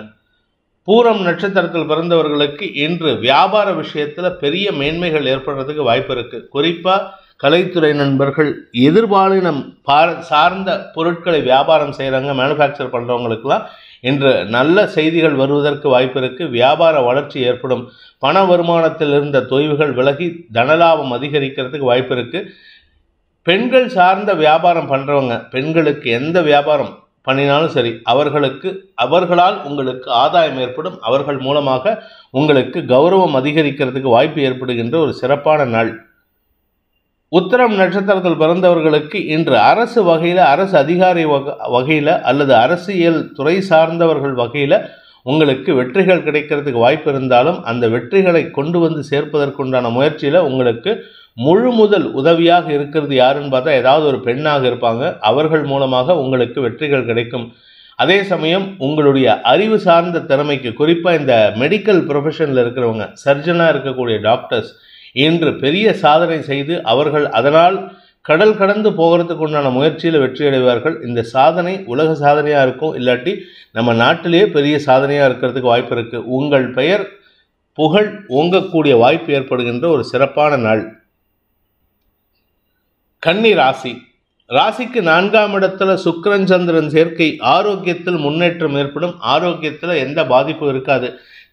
பூரம் நட்சத்திரத்தில் பிறந்தவர்களுக்கு இன்று வியாபார விஷயத்தில் பெரிய மேன்மைகள் ஏற்படுறதுக்கு வாய்ப்பு இருக்குது. குறிப்பாக கலைத்துறை நண்பர்கள் எதிர்பாலினம் சார்ந்த பொருட்களை வியாபாரம் செய்கிறாங்க, மேனுஃபேக்சர் பண்ணுறவங்களுக்கெல்லாம் இன்று நல்ல செய்திகள் வருவதற்கு வாய்ப்பு இருக்குது. வியாபார வளர்ச்சி ஏற்படும். பண வருமானத்தில் இருந்த தொய்வுகள் விலகி தனலாபம் அதிகரிக்கிறதுக்கு வாய்ப்பு இருக்குது. பெண்கள் சார்ந்த வியாபாரம் பண்ணுறவங்க, பெண்களுக்கு எந்த வியாபாரம் பண்ணினாலும் சரி, அவர்களால் உங்களுக்கு ஆதாயம் ஏற்படும். அவர்கள் மூலமாக உங்களுக்கு கௌரவம் அதிகரிக்கிறதுக்கு வாய்ப்பு ஏற்படுகின்ற ஒரு சிறப்பான நாள். உத்திரம் நட்சத்திரத்தில் பிறந்தவர்களுக்கு இன்று அரசு வகையில், அரசு அதிகாரி வகையில் அல்லது அரசியல் துறை சார்ந்தவர்கள் வகையில் உங்களுக்கு வெற்றிகள் கிடைக்கிறதுக்கு வாய்ப்பு இருந்தாலும் அந்த வெற்றிகளை கொண்டு வந்து சேர்ப்பதற்குண்டான முயற்சியில் உங்களுக்கு முழு முதல் உதவியாக இருக்கிறது யாருன்னு பார்த்தா ஏதாவது ஒரு பெண்ணாக இருப்பாங்க. அவர்கள் மூலமாக உங்களுக்கு வெற்றிகள் கிடைக்கும். அதே சமயம் உங்களுடைய அறிவு சார்ந்த திறமைக்கு, குறிப்பாக இந்த மெடிக்கல் ப்ரொஃபஷனில் இருக்கிறவங்க, சர்ஜனாக இருக்கக்கூடிய டாக்டர்ஸ் இன்று பெரிய சாதனை செய்து அவர்கள் அதனால் கடல் கடந்து போகிறதுக்கு உண்டான முயற்சியில் வெற்றி அடைவார்கள். இந்த சாதனை உலக சாதனையாக இருக்கும், இல்லாட்டி நம்ம நாட்டிலேயே பெரிய சாதனையாக இருக்கிறதுக்கு வாய்ப்பு இருக்குது. உங்கள் பெயர் புகழ் ஓங்கக்கூடிய வாய்ப்பு ஏற்படுகின்ற ஒரு சிறப்பான நாள். கன்னி ராசி. ராசிக்கு 4ஆம் இடத்துல சுக்கிரன் சந்திரன் சேர்க்கை. ஆரோக்கியத்தில் முன்னேற்றம் ஏற்படும். ஆரோக்கியத்தில் எந்த பாதிப்பும் இருக்காது.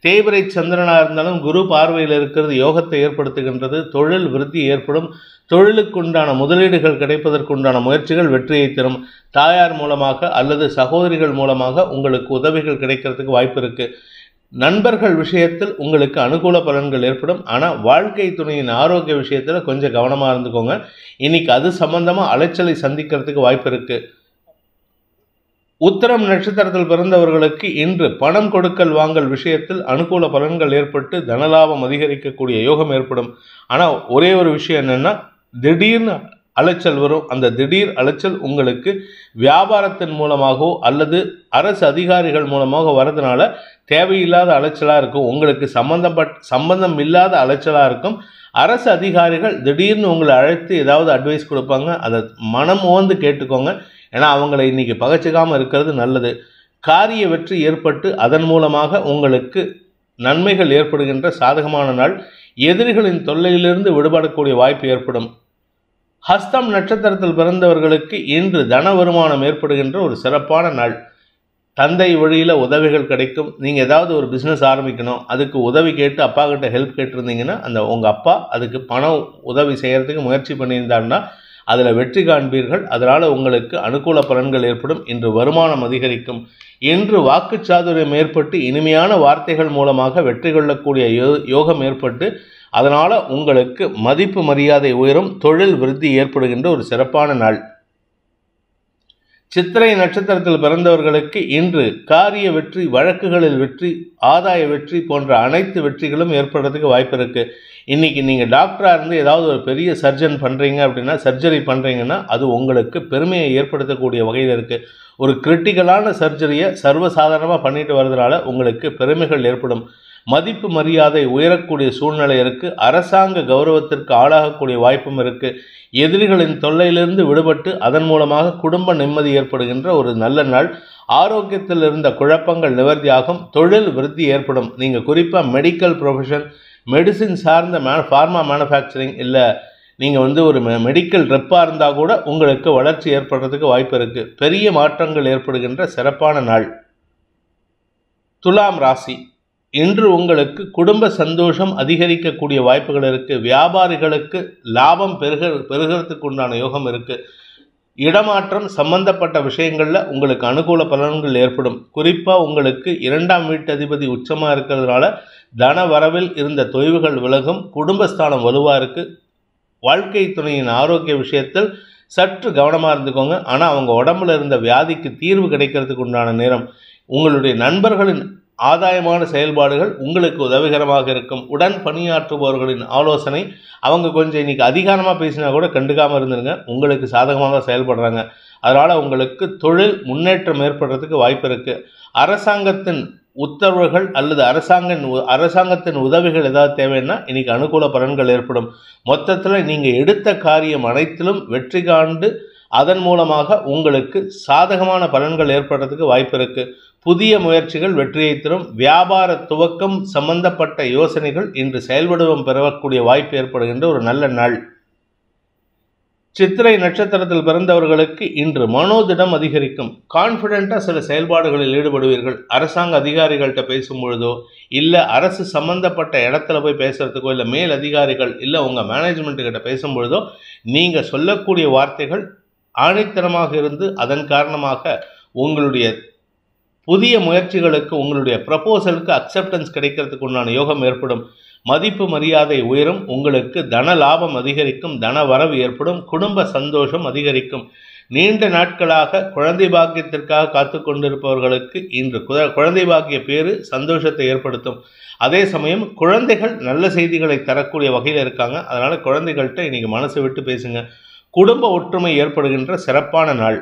தேய்பிரை சந்திரனாக இருந்தாலும் குரு பார்வையில் இருக்கிறது யோகத்தை ஏற்படுத்துகின்றது. தொழில் விருத்தி ஏற்படும். தொழிலுக்குண்டான முதலீடுகள் கிடைப்பதற்குண்டான முயற்சிகள் வெற்றியை தரும். தாயார் மூலமாக அல்லது சகோதரிகள் மூலமாக உங்களுக்கு உதவிகள் கிடைக்கிறதுக்கு வாய்ப்பு இருக்குது. நண்பர்கள் விஷயத்தில் உங்களுக்கு அனுகூல பலன்கள் ஏற்படும். ஆனால் வாழ்க்கை துணையின் ஆரோக்கிய விஷயத்தில் கொஞ்சம் கவனமாக இருந்துக்கோங்க. இன்னைக்கு அது சம்பந்தமாக அலைச்சலை சந்திக்கிறதுக்கு வாய்ப்பு இருக்குது. உத்திரம் நட்சத்திரத்தில் பிறந்தவர்களுக்கு இன்று பணம் கொடுக்கல் வாங்கல் விஷயத்தில் அனுகூல பலன்கள் ஏற்பட்டு தனலாபம் அதிகரிக்கக்கூடிய யோகம் ஏற்படும். ஆனால் ஒரே ஒரு விஷயம் என்னென்னா, திடீர்னு அலைச்சல் வரும். அந்த திடீர் அலைச்சல் உங்களுக்கு வியாபாரத்தின் மூலமாகவோ அல்லது அரசு அதிகாரிகள் மூலமாக வரதுனால தேவையில்லாத அலைச்சலாக இருக்கும். உங்களுக்கு சம்பந்தம் இல்லாத அலைச்சலாக இருக்கும். அரசு அதிகாரிகள் திடீர்னு உங்களை அழைத்து ஏதாவது அட்வைஸ் கொடுப்பாங்க. அதை மனம் ஓந்து கேட்டுக்கோங்க. ஏன்னா அவங்களை இன்றைக்கி பகைச்சிக்காமல் இருக்கிறது நல்லது. காரிய வெற்றி ஏற்பட்டு அதன் மூலமாக உங்களுக்கு நன்மைகள் ஏற்படுகின்ற சாதகமான நாள். எதிரிகளின் தொல்லையிலிருந்து விடுபடக்கூடிய வாய்ப்பு ஏற்படும். ஹஸ்தம் நட்சத்திரத்தில் பிறந்தவர்களுக்கு இன்று தன வருமானம் ஏற்படுகின்ற ஒரு சிறப்பான நாள். தந்தை வழியில் உதவிகள் கிடைக்கும். நீங்கள் ஏதாவது ஒரு பிஸ்னஸ் ஆரம்பிக்கணும், அதுக்கு உதவி கேட்டு அப்பா கிட்ட ஹெல்ப் கேட்டிருந்தீங்கன்னா உங்கள் அப்பா அதுக்கு பணம் உதவி செய்கிறதுக்கு முயற்சி பண்ணியிருந்தாருன்னா அதில் வெற்றி காண்பீர்கள். அதனால் உங்களுக்கு அனுகூல பலன்கள் ஏற்படும். இன்று வருமானம் அதிகரிக்கும். இன்று வாக்குச்சாதுரியம் ஏற்பட்டு இனிமையான வார்த்தைகள் மூலமாக வெற்றி கொள்ளக்கூடிய யோகம் ஏற்பட்டு அதனால் உங்களுக்கு மதிப்பு மரியாதை உயரும். தொழில் விருத்தி ஏற்படுகின்ற ஒரு சிறப்பான நாள். சித்திரை நட்சத்திரத்தில் பிறந்தவர்களுக்கு இன்று காரிய வெற்றி, வழக்குகளில் வெற்றி, ஆதாய வெற்றி போன்ற அனைத்து வெற்றிகளும் ஏற்படுறதுக்கு வாய்ப்பு இருக்குது. இன்றைக்கி நீங்கள் டாக்டராக இருந்து ஏதாவது ஒரு பெரிய சர்ஜன் பண்ணுறீங்க அப்படின்னா, சர்ஜரி பண்ணுறீங்கன்னா அது உங்களுக்கு பெருமையை ஏற்படுத்தக்கூடிய வகையில் இருக்குது. ஒரு கிரிட்டிக்கலான சர்ஜரியை சர்வசாதாரணமாக பண்ணிட்டு வர்றதுனால உங்களுக்கு பெருமைகள் ஏற்படும். மதிப்பு மரியாதை உயரக்கூடிய சூழ்நிலை இருக்குது. அரசாங்க கௌரவத்திற்கு ஆளாகக்கூடிய வாய்ப்பும் இருக்குது. எதிரிகளின் தொல்லையிலிருந்து விடுபட்டு அதன் மூலமாக குடும்ப நிம்மதி ஏற்படுகின்ற ஒரு நல்ல நாள். ஆரோக்கியத்தில் இருந்த குழப்பங்கள் நிவர்த்தியாகும். தொழில் விருத்தி ஏற்படும். நீங்கள் குறிப்பாக மெடிக்கல் ப்ரொஃபஷன், மெடிசின் சார்ந்த ஃபார்மா மேனுஃபேக்சரிங், இல்லை நீங்கள் ஒரு மெடிக்கல் ரெப்பாக இருந்தால் கூட உங்களுக்கு வளர்ச்சி ஏற்படுறதுக்கு வாய்ப்பு இருக்குது. பெரிய மாற்றங்கள் ஏற்படுகின்ற சிறப்பான நாள். துலாம் ராசி. இன்று உங்களுக்கு குடும்ப சந்தோஷம் அதிகரிக்கக்கூடிய வாய்ப்புகள் இருக்குது. வியாபாரிகளுக்கு லாபம் பெருகிறதுக்கு உண்டான யோகம் இருக்குது. இடமாற்றம் சம்பந்தப்பட்ட விஷயங்களில் உங்களுக்கு அனுகூல பலன்கள் ஏற்படும். குறிப்பாக உங்களுக்கு 2ஆம் வீட்டதிபதி உச்சமாக இருக்கிறதுனால தன வரவில் இருந்த தொய்வுகள் விலகும். குடும்பஸ்தானம் வலுவாக இருக்குது. வாழ்க்கை துணையின் ஆரோக்கிய விஷயத்தில் சற்று கவனமாக இருந்துக்கோங்க. ஆனால் அவங்க உடம்புல இருந்த வியாதிக்கு தீர்வு கிடைக்கிறதுக்கு உண்டான நேரம். உங்களுடைய நண்பர்களின் ஆதாயமான செயல்பாடுகள் உங்களுக்கு உதவிகரமாக இருக்கும். உடன் பணியாற்றுபவர்களின் ஆலோசனை, அவங்க கொஞ்சம் இன்னைக்கு அதிகாரமாக பேசினா கூட கண்டுக்காமல் இருந்துருங்க, உங்களுக்கு சாதகமாக தான் செயல்படுறாங்க. அதனால் உங்களுக்கு தொழில் முன்னேற்றம் ஏற்படுறதுக்கு வாய்ப்பு இருக்குது. அரசாங்கத்தின் உத்தரவுகள் அல்லது அரசாங்கத்தின் உதவிகள் ஏதாவது தேவைன்னா இன்னைக்கு அனுகூல பலன்கள் ஏற்படும். மொத்தத்தில் நீங்கள் எடுத்த காரியம் அனைத்திலும் வெற்றி காண்டு அதன் மூலமாக உங்களுக்கு சாதகமான பலன்கள் ஏற்படுறதுக்கு வாய்ப்பு இருக்குது. புதிய முயற்சிகள் வெற்றியை தரும். வியாபார துவக்கம் சம்பந்தப்பட்ட யோசனைகள் இன்று செயல்படுவம் பெறக்கூடிய வாய்ப்பு ஏற்படுகின்ற ஒரு நல்ல நாள். சித்திரை நட்சத்திரத்தில் பிறந்தவர்களுக்கு இன்று மனோதிடம் அதிகரிக்கும். கான்ஃபிடென்ட்டாக சில செயல்பாடுகளில் ஈடுபடுவீர்கள். அரசாங்க அதிகாரிகள்கிட்ட பேசும்பொழுதோ இல்லை அரசு சம்பந்தப்பட்ட இடத்துல போய் பேசுகிறதுக்கோ இல்லை மேல் அதிகாரிகள் இல்லை உங்கள் மேனேஜ்மெண்ட்டுக்கிட்ட பேசும்பொழுதோ நீங்கள் சொல்லக்கூடிய வார்த்தைகள் ஆணித்தனமாக இருந்து அதன் காரணமாக உங்களுடைய புதிய முயற்சிகளுக்கு உங்களுடைய ப்ரப்போசலுக்கு அக்செப்டன்ஸ் கிடைக்கிறதுக்கு உண்டான யோகம் ஏற்படும். மதிப்பு மரியாதை உயரும். உங்களுக்கு தன லாபம் அதிகரிக்கும். தன வரவு ஏற்படும். குடும்ப சந்தோஷம் அதிகரிக்கும். நீண்ட நாட்களாக குழந்தை பாக்கியத்திற்காக காத்து கொண்டிருப்பவர்களுக்கு இன்று குழந்தை பாக்கிய பேரு சந்தோஷத்தை ஏற்படுத்தும். அதே சமயம் குழந்தைகள் நல்ல செய்திகளை தரக்கூடிய வகையில் இருக்காங்க. அதனால் குழந்தைகள்கிட்ட இன்றைக்கி மனசு விட்டு பேசுங்க. குடும்ப ஒற்றுமை ஏற்படுகின்ற சிறப்பான நாள்.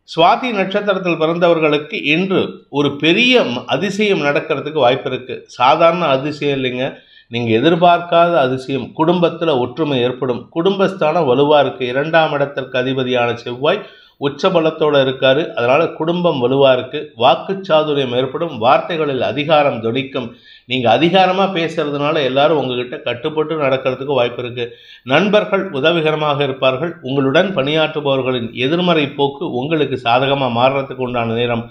சுவாதி நட்சத்திரத்தில் பிறந்தவர்களுக்கு இன்று ஒரு பெரிய அதிசயம் நடக்கிறதுக்கு வாய்ப்பு இருக்குது. சாதாரண அதிசயம் இல்லைங்க, நீங்கள் எதிர்பார்க்காத அதிசயம். குடும்பத்தில் ஒற்றுமை ஏற்படும். குடும்பஸ்தானம் வலுவாக இருக்குது. 2ஆம் இடத்திற்கு அதிபதியான செவ்வாய் உச்சபலத்தோடு இருக்கார். அதனால் குடும்பம் வலுவாக இருக்குது. வாக்குச்சாதுரியம் ஏற்படும். வார்த்தைகளில் அதிகாரம் தொனிக்கும். நீங்கள் அதிகாரமாக பேசுகிறதுனால எல்லாரும் உங்ககிட்ட கட்டுப்பட்டு நடக்கிறதுக்கு வாய்ப்பு இருக்குது. நண்பர்கள் உதவிகரமாக இருப்பார்கள். உங்களுடன் பணியாற்றுபவர்களின் எதிர்மறை போக்கு உங்களுக்கு சாதகமாக மாறுறதுக்கு உண்டான நேரம்.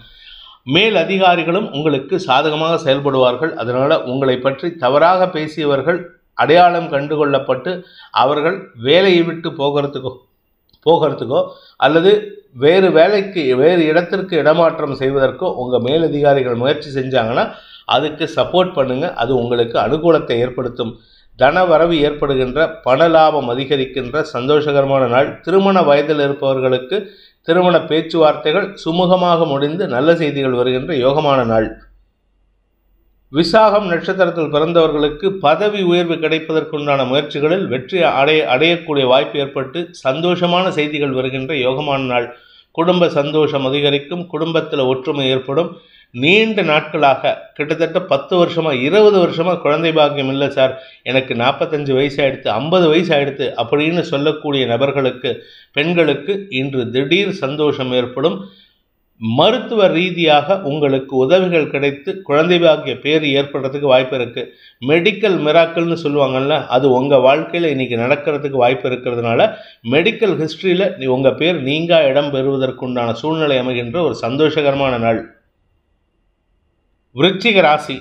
மேல் அதிகாரிகளும் உங்களுக்கு சாதகமாக செயல்படுவார்கள். அதனால் உங்களை பற்றி தவறாக பேசியவர்கள் அடையாளம் கண்டுகொள்ளப்பட்டு அவர்கள் வேலையை விட்டு போகிறதுக்கோ அல்லது வேறு வேலைக்கு வேறு இடத்திற்கு இடமாற்றம் செய்வதற்கோ உங்கள் மேலதிகாரிகள் முயற்சி செஞ்சாங்கன்னா அதுக்கு சப்போர்ட் பண்ணுங்கள். அது உங்களுக்கு அனுகூலத்தை ஏற்படுத்தும். தன வரவு ஏற்படுகின்ற, பண லாபம் அதிகரிக்கின்ற சந்தோஷகரமான நாள். திருமண வயதில் இருப்பவர்களுக்கு திருமண பேச்சுவார்த்தைகள் சுமூகமாக முடிந்து நல்ல செய்திகள் வருகின்ற யோகமான நாள். விசாகம் நட்சத்திரத்தில் பிறந்தவர்களுக்கு பதவி உயர்வு கிடைப்பதற்குண்டான முயற்சிகளில் வெற்றி அடையக்கூடிய வாய்ப்பு ஏற்பட்டு சந்தோஷமான செய்திகள் வருகின்ற யோகமான நாள். குடும்ப சந்தோஷம் அதிகரிக்கும். குடும்பத்தில் ஒற்றுமை ஏற்படும். நீண்ட நாட்களாக கிட்டத்தட்ட 10 வருஷமாக 20 வருஷமாக குழந்தை பாக்கியம் இல்லை சார், எனக்கு 45 வயசு ஆகிடுத்து, 50 வயசு ஆகிடுத்து அப்படின்னு சொல்லக்கூடிய நபர்களுக்கு, பெண்களுக்கு இன்று திடீர் சந்தோஷம் ஏற்படும். மருத்துவ ரீதியாக உங்களுக்கு உதவிகள் கிடைத்து குழந்தை பாக்கிய பேர் ஏற்படுறதுக்கு வாய்ப்பு இருக்குது. மெடிக்கல் மிராக்கல்னு சொல்லுவாங்கள்ல, அது உங்கள் வாழ்க்கையில் இன்றைக்கி நடக்கிறதுக்கு வாய்ப்பு இருக்கிறதுனால மெடிக்கல் ஹிஸ்ட்ரியில் உங்கள் பேர் நீங்கா இடம் பெறுவதற்குண்டான சூழ்நிலை அமைகின்ற ஒரு சந்தோஷகரமான நாள். விருச்சிக ராசி,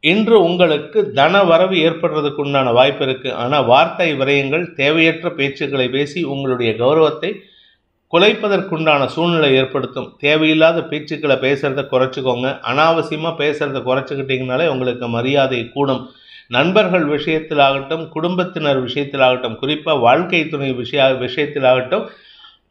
இன்று உங்களுக்கு தன வரவு ஏற்படுறதுக்கு உண்டான வாய்ப்பு இருக்குது. ஆனால் வார்த்தை விரயங்கள், தேவையற்ற பேச்சுக்களை பேசி உங்களுடைய கௌரவத்தை குலைப்பதற்குண்டான சூழ்நிலை ஏற்படுத்தும். தேவையில்லாத பேச்சுக்களை பேசுகிறத குறைச்சிக்கோங்க. அனாவசியமாக பேசுகிறத குறைச்சிக்கிட்டிங்கனாலே உங்களுக்கு மரியாதை கூடும். நண்பர்கள் விஷயத்திலாகட்டும், குடும்பத்தினர் விஷயத்திலாகட்டும், குறிப்பாக வாழ்க்கை துணை விஷயத்திலாகட்டும்,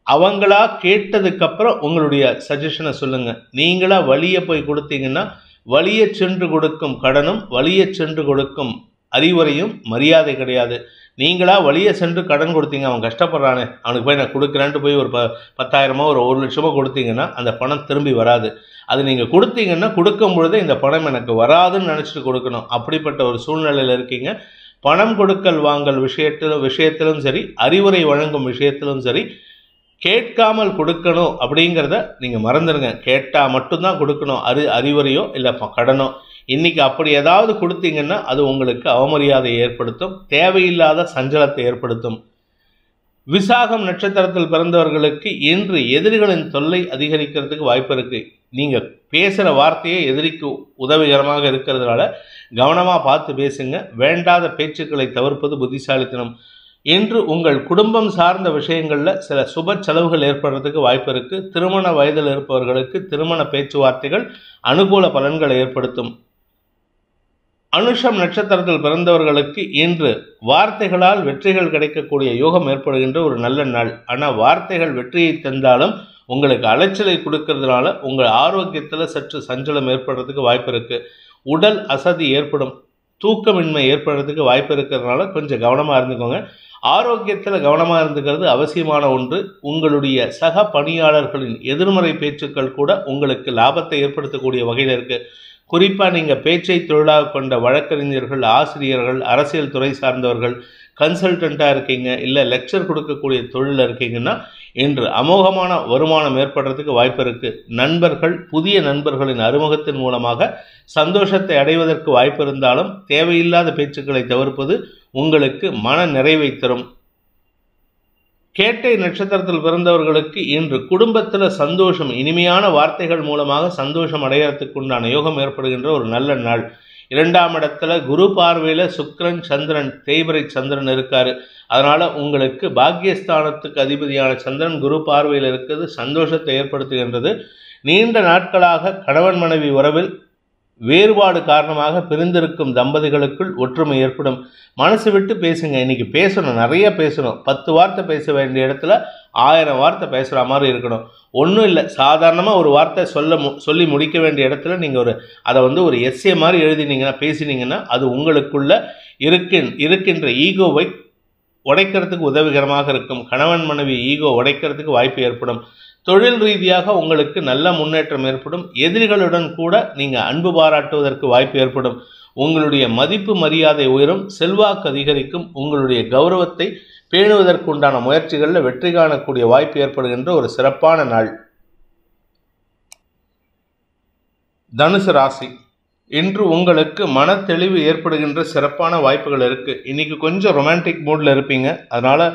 அவங்களா கேட்டதுக்கப்புறம் உங்களுடைய சஜஷனை சொல்லுங்கள். நீங்களாக வழியை போய் கொடுத்தீங்கன்னா வழியை சென்று கொடுக்கும் கடனும் வழியை சென்று கொடுக்கும் அறிவுரையும் மரியாதை கிடையாது. நீங்களாக வழியை சென்று கடன் கொடுத்தீங்க, அவன் கஷ்டப்படுறானே அவனுக்கு போய் நான் கொடுக்குறேன்ட்டு போய் ஒரு 10,000 ஒரு 1,00,000 கொடுத்தீங்கன்னா அந்த பணம் திரும்பி வராது. அது நீங்கள் கொடுத்தீங்கன்னா கொடுக்கும் பொழுது இந்த பணம் எனக்கு வராதுன்னு நினச்சிட்டு கொடுக்கணும். அப்படிப்பட்ட ஒரு சூழ்நிலையில் இருக்கீங்க. பணம் கொடுக்கல் வாங்கல் விஷயத்திலும் சரி, அறிவுரை வழங்கும் விஷயத்திலும் சரி, கேட்காமல் கொடுக்கணும் அப்படிங்கிறத நீங்கள் மறந்துடுங்க. கேட்டால் மட்டும்தான் கொடுக்கணும், அறிவுரையோ இல்லை கடனோ. இன்றைக்கி அப்படி ஏதாவது கொடுத்தீங்கன்னா அது உங்களுக்கு அவமரியாதையை ஏற்படுத்தும், தேவையில்லாத சஞ்சலத்தை ஏற்படுத்தும். விசாகம் நட்சத்திரத்தில் பிறந்தவர்களுக்கு இன்று எதிரிகளின் தொல்லை அதிகரிக்கிறதுக்கு வாய்ப்பு இருக்குது. நீங்கள் பேசுகிற வார்த்தையே எதிரிக்கு உதவிகரமாக இருக்கிறதுனால கவனமாக பார்த்து பேசுங்க. வேண்டாத பேச்சுக்களை தவிர்ப்பது புத்திசாலித்தனம். இன்று உங்கள் குடும்பம் சார்ந்த விஷயங்களில் சில சுப செலவுகள் ஏற்படுறதுக்கு வாய்ப்பு இருக்கு. திருமண வயதில் இருப்பவர்களுக்கு திருமண பேச்சுவார்த்தைகள் அனுகூல பலன்களை ஏற்படுத்தும். அனுஷம் நட்சத்திரத்தில் பிறந்தவர்களுக்கு இன்று வார்த்தைகளால் வெற்றிகள் கிடைக்கக்கூடிய யோகம் ஏற்படுகின்ற ஒரு நல்ல நாள். ஆனால் வார்த்தைகள் வெற்றியை தந்தாலும் உங்களுக்கு அலைச்சலை கொடுக்கறதுனால உங்கள் ஆரோக்கியத்தில் சற்று சஞ்சலம் ஏற்படுறதுக்கு வாய்ப்பு இருக்கு. உடல் அசதி ஏற்படும், தூக்கமின்மை ஏற்படுறதுக்கு வாய்ப்பு இருக்கிறதுனால கொஞ்சம் கவனமாக இருந்துக்கோங்க. ஆரோக்கியத்தில் கவனமாக இருந்துக்கிறது அவசியமான ஒன்று. உங்களுடைய சக பணியாளர்களின் எதிர்மறை பேச்சுக்கள் கூட உங்களுக்கு லாபத்தை ஏற்படுத்தக்கூடிய வகையில் இருக்குது. குறிப்பாக நீங்கள் பேச்சை தொழிலாக கொண்ட வழக்கறிஞர்கள், ஆசிரியர்கள், அரசியல் துறை சார்ந்தவர்கள், கன்சல்டண்ட்டாக இருக்கீங்க, இல்லை லெக்சர் கொடுக்கக்கூடிய தொழிலில் இருக்கீங்கன்னா இன்று அமோகமான வருமானம் ஏற்படுறதுக்கு வாய்ப்பு இருக்குது. நண்பர்கள், புதிய நண்பர்களின் அறிமுகத்தின் மூலமாக சந்தோஷத்தை அடைவதற்கு வாய்ப்பு இருந்தாலும் தேவையில்லாத பேச்சுக்களை தவிர்ப்பது உங்களுக்கு மன நிறைவை தரும். கேட்டை நட்சத்திரத்தில் பிறந்தவர்களுக்கு இன்று குடும்பத்தில் சந்தோஷம், இனிமையான வார்த்தைகள் மூலமாக சந்தோஷம் அடையறதுக்கு உண்டான யோகம் ஏற்படுகின்ற ஒரு நல்ல நாள். 2ஆம் இடத்துல குரு பார்வையில் சுக்கிரன், சந்திரன், தேய்பிறை சந்திரன் இருக்காரு. அதனால உங்களுக்கு பாக்கியஸ்தானத்துக்கு அதிபதியான சந்திரன் குரு பார்வையில் இருக்கிறது சந்தோஷத்தை ஏற்படுத்துகின்றது. நீண்ட நாட்களாக கணவன் மனைவி உறவில் வேறுபாடு காரணமாக பிரிந்திருக்கும் தம்பதிகளுக்குள் ஒற்றுமை ஏற்படும். மனசு விட்டு பேசுங்க. இன்னைக்கு பேசணும், நிறைய பேசணும். 10 வார்த்தை பேச வேண்டிய இடத்துல 1000 வார்த்தை பேசுகிற மாதிரி இருக்கணும். ஒன்றும் இல்லை, சாதாரணமாக ஒரு வார்த்தை சொல்லி முடிக்க வேண்டிய இடத்துல நீங்கள் அதை ஒரு எஸ்ஸே மாதிரி பேசினீங்கன்னா அது உங்களுக்குள்ள இருக்கின்ற ஈகோவை உடைக்கிறதுக்கு உதவிகரமாக இருக்கும். கணவன் மனைவி ஈகோ உடைக்கிறதுக்கு வாய்ப்பு ஏற்படும். தொழில் ரீதியாக உங்களுக்கு நல்ல முன்னேற்றம் ஏற்படும். எதிரிகளுடன் கூட நீங்கள் அன்பு பாராட்டுவதற்கு வாய்ப்பு ஏற்படும். உங்களுடைய மதிப்பு மரியாதை உயரும், செல்வாக்கு அதிகரிக்கும். உங்களுடைய கௌரவத்தை பேணுவதற்குண்டான முயற்சிகளில் வெற்றி காணக்கூடிய வாய்ப்பு ஏற்படுகின்ற ஒரு சிறப்பான நாள். தனுசு ராசி, இன்று உங்களுக்கு மன தெளிவு ஏற்படுகின்ற சிறப்பான வாய்ப்புகள் இருக்குது. இன்றைக்கி கொஞ்சம் ரொமான்டிக் மூடில் இருப்பீங்க. அதனால்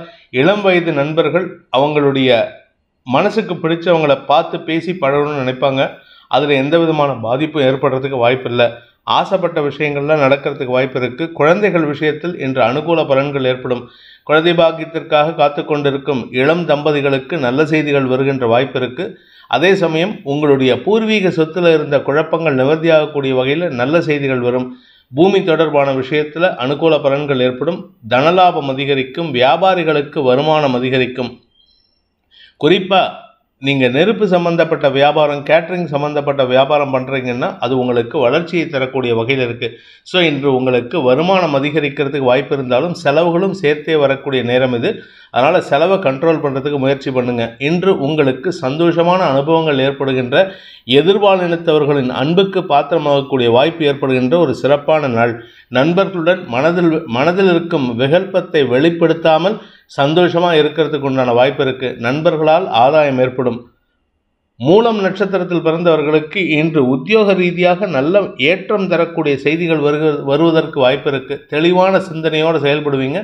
இளம் வயது நண்பர்கள் அவங்களுடைய மனசுக்கு பிடிச்சவங்களை பார்த்து பேசி பழகணும்னு நினைப்பாங்க. அதில் எந்த விதமான பாதிப்பும் ஏற்படுறதுக்கு வாய்ப்பு இல்லை. ஆசைப்பட்ட விஷயங்கள்லாம் நடக்கிறதுக்கு வாய்ப்பு இருக்குது. குழந்தைகள் விஷயத்தில் இன்று அனுகூல பலன்கள் ஏற்படும். குழந்தை பாக்கியத்திற்காக காத்து கொண்டிருக்கும் இளம் தம்பதிகளுக்கு நல்ல செய்திகள் வருகின்ற வாய்ப்பு இருக்குது. அதே சமயம் உங்களுடைய பூர்வீக சொத்தில் இருந்த குழப்பங்கள் நிவர்த்தியாகக்கூடிய வகையில் நல்ல செய்திகள் வரும். பூமி தொடர்பான விஷயத்தில் அனுகூல பலன்கள் ஏற்படும். தனலாபம் அதிகரிக்கும். வியாபாரிகளுக்கு வருமானம் அதிகரிக்கும். குறிப்பாக நீங்கள் நெருப்பு சம்மந்தப்பட்ட வியாபாரம், கேட்ரிங் சம்மந்தப்பட்ட வியாபாரம் பண்ணுறீங்கன்னா அது உங்களுக்கு வளர்ச்சியை தரக்கூடிய வகையில் இருக்குது. ஸோ இன்று உங்களுக்கு வருமானம் அதிகரிக்கிறதுக்கு வாய்ப்பு இருந்தாலும் செலவுகளும் சேர்த்தே வரக்கூடிய நேரம் இது. அதனால் செலவை கண்ட்ரோல் பண்ணுறதுக்கு முயற்சி பண்ணுங்கள். இன்று உங்களுக்கு சந்தோஷமான அனுபவங்கள் ஏற்படுகின்ற, எதிர்பாலினத்தவர்களின் அன்புக்கு பாத்திரமாகக்கூடிய வாய்ப்பு ஏற்படுகின்ற ஒரு சிறப்பான நாள். நண்பர்களுடன் மனதில் இருக்கும் விகல்பத்தை வெளிப்படுத்தாமல் சந்தோஷமாக இருக்கிறதுக்கு உண்டான வாய்ப்பு இருக்குது. நண்பர்களால் ஆதாயம் ஏற்படும். மூலம் நட்சத்திரத்தில் பிறந்தவர்களுக்கு இன்று உத்தியோக ரீதியாக நல்ல ஏற்றம் தரக்கூடிய செய்திகள் வருவதற்கு வாய்ப்பு இருக்குது. தெளிவான சிந்தனையோடு செயல்படுவீங்க.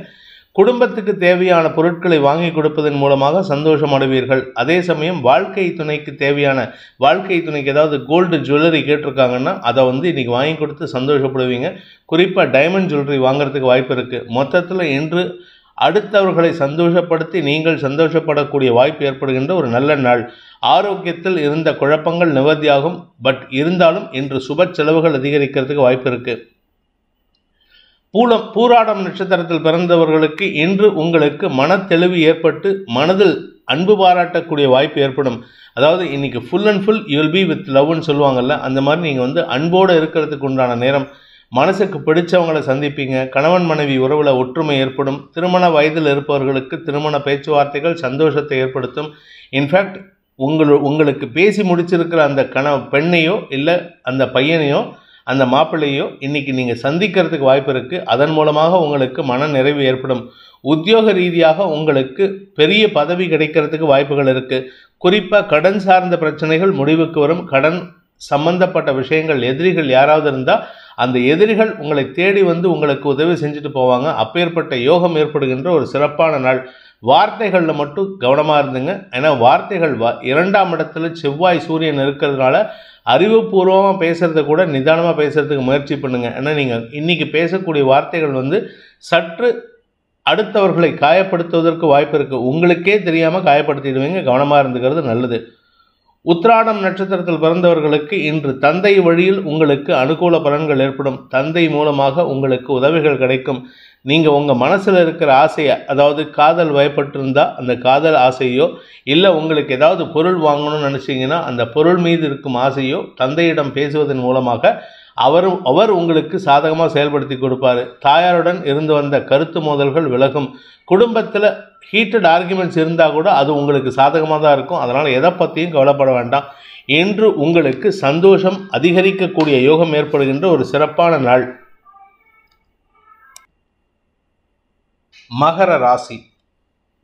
குடும்பத்துக்கு தேவையான பொருட்களை வாங்கி கொடுப்பதன் மூலமாக சந்தோஷம் அடைவீர்கள். அதே சமயம் வாழ்க்கை துணைக்கு ஏதாவது கோல்டு ஜுவல்லரி கேட்டிருக்காங்கன்னா அதை இன்றைக்கி வாங்கி கொடுத்து சந்தோஷப்படுவீங்க. குறிப்பாக டைமண்ட் ஜுவல்லரி வாங்குறதுக்கு வாய்ப்பு இருக்குது. மொத்தத்தில் இன்று அடுத்தவர்களை சந்தோஷப்படுத்தி நீங்கள் சந்தோஷப்படக்கூடிய வாய்ப்பு ஏற்படுகின்ற ஒரு நல்ல நாள். ஆரோக்கியத்தில் இருந்த குழப்பங்கள் நிவர்த்தியாகும். பட் இருந்தாலும் இன்று சுப செலவுகள் அதிகரிக்கிறதுக்கு வாய்ப்பு இருக்குது. பூராடம் நட்சத்திரத்தில் பிறந்தவர்களுக்கு இன்று உங்களுக்கு மன தெளிவு ஏற்பட்டு மனதில் அன்பு பாராட்டக்கூடிய வாய்ப்பு ஏற்படும். அதாவது இன்னைக்கு full and full you will be with லவ்னு சொல்லுவாங்கல்ல, அந்த மாதிரி நீங்கள் அன்போடு இருக்கிறதுக்கு உண்டான நேரம். மனசுக்கு பிடிச்சவங்களை சந்திப்பீங்க. கணவன் மனைவி உறவில் ஒற்றுமை ஏற்படும். திருமண வயதில் இருப்பவர்களுக்கு திருமண பேச்சுவார்த்தைகள் சந்தோஷத்தை ஏற்படுத்தும். இன்ஃபேக்ட் உங்களுக்கு பேசி முடிச்சிருக்கிற அந்த பெண்ணையோ இல்லை அந்த பையனையோ அந்த மாப்பிள்ளையோ இன்னைக்கு நீங்கள் சந்திக்கிறதுக்கு வாய்ப்பு இருக்குது. அதன் மூலமாக உங்களுக்கு மன நிறைவு ஏற்படும். உத்தியோக ரீதியாக உங்களுக்கு பெரிய பதவி கிடைக்கிறதுக்கு வாய்ப்புகள் இருக்குது. குறிப்பாக கடன் சார்ந்த பிரச்சனைகள் முடிவுக்கு வரும். கடன் சம்பந்தப்பட்ட விஷயங்கள், எதிரிகள் யாராவது இருந்தால் அந்த எதிரிகள் உங்களை தேடி உங்களுக்கு உதவி செஞ்சுட்டு போவாங்க. அப்பேற்பட்ட யோகம் ஏற்படுகின்ற ஒரு சிறப்பான நாள். வார்த்தைகளில் மட்டும் கவனமாக இருந்துங்க. ஏன்னா வார்த்தைகள் 2ஆம் இடத்துல செவ்வாய் சூரியன் இருக்கிறதுனால அறிவுபூர்வமாக பேசுகிறத கூட நிதானமாக பேசுகிறதுக்கு முயற்சி பண்ணுங்கள். ஏன்னா நீங்கள் இன்றைக்கி பேசக்கூடிய வார்த்தைகள் சற்று அடுத்தவர்களை காயப்படுத்துவதற்கு வாய்ப்பு இருக்குது. உங்களுக்கே தெரியாமல் காயப்படுத்திடுவீங்க, கவனமாக இருந்துக்கிறது நல்லது. உத்திராடம் நட்சத்திரத்தில் பிறந்தவர்களுக்கு இன்று தந்தை வழியில் உங்களுக்கு அனுகூல பலன்கள் ஏற்படும். தந்தை மூலமாக உங்களுக்கு உதவிகள் கிடைக்கும். நீங்கள் உங்கள் மனசில் இருக்கிற ஆசையை, அதாவது காதல் வயப்பட்டிருந்தா அந்த காதல் ஆசையோ, இல்லை உங்களுக்கு ஏதாவது பொருள் வாங்கணும்னு நினச்சிங்கன்னா அந்த பொருள் மீது இருக்கும் ஆசையோ தந்தையிடம் பேசுவதன் மூலமாக அவர் உங்களுக்கு சாதகமாக செயல்படுத்தி கொடுப்பார். தாயாருடன் இருந்து வந்த கருத்து மோதல்கள் விலகும். குடும்பத்தில் ஹீட்டட் ஆர்குமெண்ட்ஸ் இருந்தால் கூட அது உங்களுக்கு சாதகமாக தான் இருக்கும். அதனால் எதை பற்றியும் கவலைப்பட வேண்டாம். இன்று உங்களுக்கு சந்தோஷம் அதிகரிக்கக்கூடிய யோகம் ஏற்படுகின்ற ஒரு சிறப்பான நாள். மகர ராசி.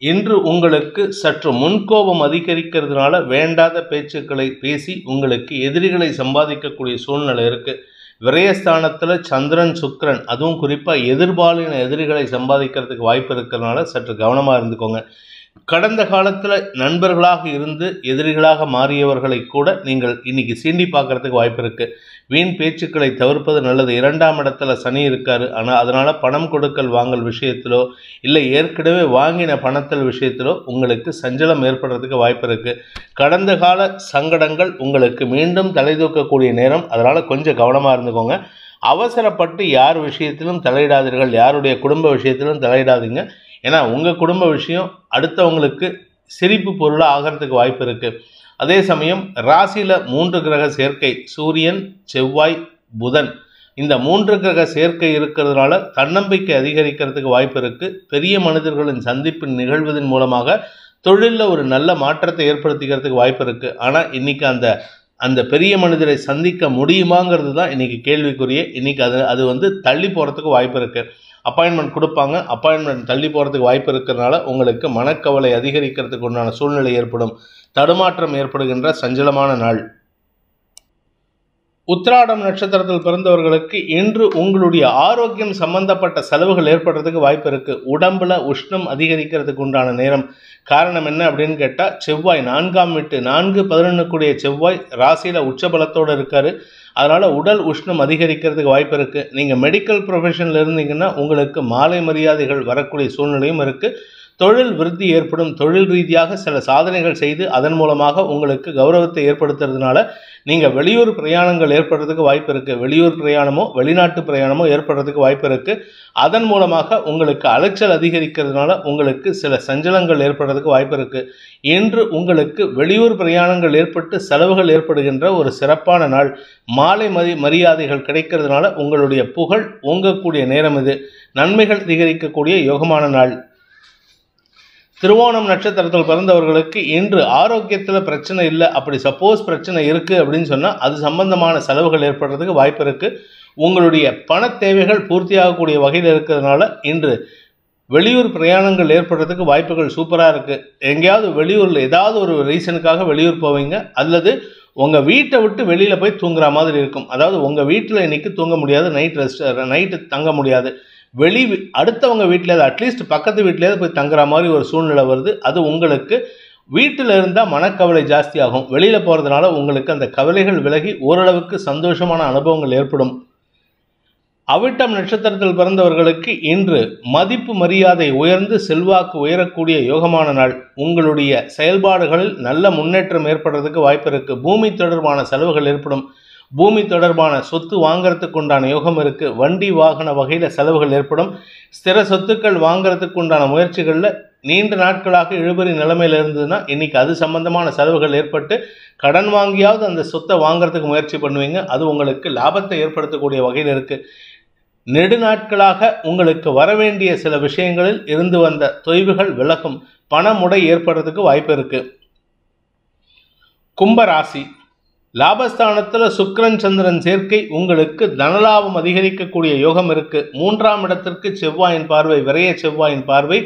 இன்று உங்களுக்கு சற்று முன்கோபம் அதிகரிக்கிறதுனால வேண்டாத பேச்சுக்களை பேசி உங்களுக்கு எதிரிகளை சம்பாதிக்கக்கூடிய சூழ்நிலை இருக்குது. விரயஸ்தானத்தில் சந்திரன் சுக்கிரன், அதுவும் குறிப்பாக எதிர்பாலின எதிரிகளை சம்பாதிக்கிறதுக்கு வாய்ப்பு இருக்கிறதுனால சற்று கவனமாக இருந்துக்கோங்க. கடந்த காலத்தில் நண்பர்களாக இருந்து எதிரிகளாக மாறியவர்களை கூட நீங்கள் இன்னைக்கு சீண்டி பார்க்கறதுக்கு வாய்ப்பு இருக்குது. வீண் பேச்சுக்களை தவிர்ப்பது நல்லது. 2ஆம் இடத்துல சனி இருக்காரு. ஆனால் அதனால் பணம் கொடுக்கல் வாங்கல் விஷயத்திலோ இல்லை ஏற்கனவே வாங்கின பணத்தில் விஷயத்திலோ உங்களுக்கு சஞ்சலம் ஏற்படுறதுக்கு வாய்ப்பு இருக்குது. கடந்த கால சங்கடங்கள் உங்களுக்கு மீண்டும் தலை தூக்கக்கூடிய நேரம். அதனால் கொஞ்சம் கவனமாக இருந்துக்கோங்க. அவசரப்பட்டு யார் விஷயத்திலும் தலையிடாதீர்கள். யாருடைய குடும்ப விஷயத்திலும் தலையிடாதீங்க. ஏன்னா உங்கள் குடும்ப விஷயம் அடுத்தவங்களுக்கு சிரிப்பு பொருளாக ஆகிறதுக்கு வாய்ப்பு இருக்குது. அதே சமயம் ராசியில் 3 கிரக சேர்க்கை, சூரியன், செவ்வாய், புதன், இந்த 3 கிரக சேர்க்கை இருக்கிறதுனால தன்னம்பிக்கை அதிகரிக்கிறதுக்கு வாய்ப்பு இருக்குது. பெரிய மனிதர்களின் சந்திப்பின் நிகழ்வதன் மூலமாக தொழிலில் ஒரு நல்ல மாற்றத்தை ஏற்படுத்திக்கிறதுக்கு வாய்ப்பு இருக்குது. ஆனால் இன்றைக்கி அந்த பெரிய மனிதரை சந்திக்க முடியுமாங்கிறது தான் இன்றைக்கி கேள்விக்குரிய. இன்றைக்கி அது தள்ளி போகிறதுக்கு வாய்ப்பு இருக்குது. அப்பாயின்மெண்ட் கொடுப்பாங்க. அப்பாயின்மெண்ட் தள்ளி போகிறதுக்கு வாய்ப்பு இருக்கிறதுனால உங்களுக்கு மனக்கவலை அதிகரிக்கிறதுக்கு உண்டான சூழ்நிலை ஏற்படும். தடுமாற்றம் ஏற்படுகின்ற சஞ்சலமான நாள். உத்திராடம் நட்சத்திரத்தில் பிறந்தவர்களுக்கு இன்று உங்களுடைய ஆரோக்கியம் சம்பந்தப்பட்ட செலவுகள் ஏற்படுறதுக்கு வாய்ப்பு இருக்குது. உடம்புல உஷ்ணம் அதிகரிக்கிறதுக்கு உண்டான நேரம். காரணம் என்ன அப்படின்னு கேட்டால், செவ்வாய் 4ஆம் வீட்டு 4-11 கூடிய செவ்வாய் ராசியில் உச்சபலத்தோடு இருக்கார். அதனால் உடல் உஷ்ணம் அதிகரிக்கிறதுக்கு வாய்ப்பு இருக்குது. நீங்கள் மெடிக்கல் ப்ரொஃபஷனில் இருந்தீங்கன்னா உங்களுக்கு மாலை மரியாதைகள் வரக்கூடிய சூழ்நிலையும் இருக்குது. தொழில் விருத்தி ஏற்படும். தொழில் ரீதியாக சில சாதனைகள் செய்து அதன் மூலமாக உங்களுக்கு கௌரவத்தை ஏற்படுத்துறதுனால நீங்கள் வெளியூர் பிரயாணங்கள் ஏற்படுறதுக்கு வாய்ப்பு இருக்குது. வெளியூர் பிரயாணமோ வெளிநாட்டு பிரயாணமோ ஏற்படுறதுக்கு வாய்ப்பு இருக்குது. அதன் மூலமாக உங்களுக்கு அலைச்சல் அதிகரிக்கிறதுனால உங்களுக்கு சில சஞ்சலங்கள் ஏற்படுறதுக்கு வாய்ப்பு இருக்குது. இன்று உங்களுக்கு வெளியூர் பிரயாணங்கள் ஏற்பட்டு செலவுகள் ஏற்படுகின்ற ஒரு சிறப்பான நாள். மாலை மரியாதைகள் கிடைக்கிறதுனால உங்களுடைய புகழ் ஓங்கக்கூடிய நேரம் இது. நன்மைகள் அதிகரிக்கக்கூடிய யோகமான நாள். திருவோணம் நட்சத்திரத்தில் பிறந்தவர்களுக்கு இன்று ஆரோக்கியத்தில் பிரச்சனை இல்லை. அப்படி சப்போஸ் பிரச்சனை இருக்குது அப்படின்னு சொன்னால் அது சம்பந்தமான செலவுகள் ஏற்படுறதுக்கு வாய்ப்பு இருக்குது. உங்களுடைய பண தேவைகள் பூர்த்தியாகக்கூடிய வகையில் இருக்கிறதுனால இன்று வெளியூர் பிரயாணங்கள் ஏற்படுறதுக்கு வாய்ப்புகள் சூப்பராக இருக்குது. எங்கேயாவது வெளியூரில் ஏதாவது ஒரு ரீசனுக்காக வெளியூர் போவீங்க, அல்லது உங்கள் வீட்டை விட்டு வெளியில் போய் தூங்குற மாதிரி இருக்கும். அதாவது உங்கள் வீட்டில் இன்றைக்கி தூங்க முடியாது, நைட்டு தங்க முடியாது, அடுத்தவங்க வீட்டில் அட்லீஸ்ட் பக்கத்து வீட்டிலேயே போய் தங்குற மாதிரி ஒரு சூழ்நிலை வருது. அது உங்களுக்கு வீட்டில் இருந்தால் மனக்கவலை ஜாஸ்தியாகும். வெளியில் போகிறதுனால உங்களுக்கு அந்த கவலைகள் விலகி ஓரளவுக்கு சந்தோஷமான அனுபவங்கள் ஏற்படும். அவிட்டம் நட்சத்திரத்தில் பிறந்தவர்களுக்கு இன்று மதிப்பு மரியாதை உயர்ந்து செல்வாக்கு உயரக்கூடிய யோகமான நாள். உங்களுடைய செயல்பாடுகளில் நல்ல முன்னேற்றம் ஏற்படுறதுக்கு வாய்ப்பு இருக்குது. பூமி தொடர்பான செலவுகள் ஏற்படும். பூமி தொடர்பான சொத்து வாங்கிறதுக்கு உண்டான யோகம் இருக்குது. வண்டி வாகன வகையில் செலவுகள் ஏற்படும். ஸ்திர சொத்துக்கள் வாங்கிறதுக்கு உண்டான முயற்சிகளில் நீண்ட நாட்களாக இழுபறி நிலைமையில் இருந்ததுன்னா இன்றைக்கி அது சம்பந்தமான செலவுகள் ஏற்பட்டு கடன் வாங்கியாவது அந்த சொத்தை வாங்கிறதுக்கு முயற்சி பண்ணுவீங்க. அது உங்களுக்கு லாபத்தை ஏற்படுத்தக்கூடிய வகையில் இருக்குது. நெடுநாட்களாக உங்களுக்கு வரவேண்டிய சில விஷயங்களில் இருந்து வந்த தொய்வுகள் விலகும். பணமுடை ஏற்படுறதுக்கு வாய்ப்பு இருக்குது. கும்பராசி. லாபஸ்தானத்தில் சுக்கிரன் சந்திரன் சேர்க்கை உங்களுக்கு தனலாபம் அதிகரிக்கக்கூடிய யோகம் இருக்குது. 3ஆம் இடத்திற்கு செவ்வாயின் பார்வை, விரைய செவ்வாயின் பார்வை.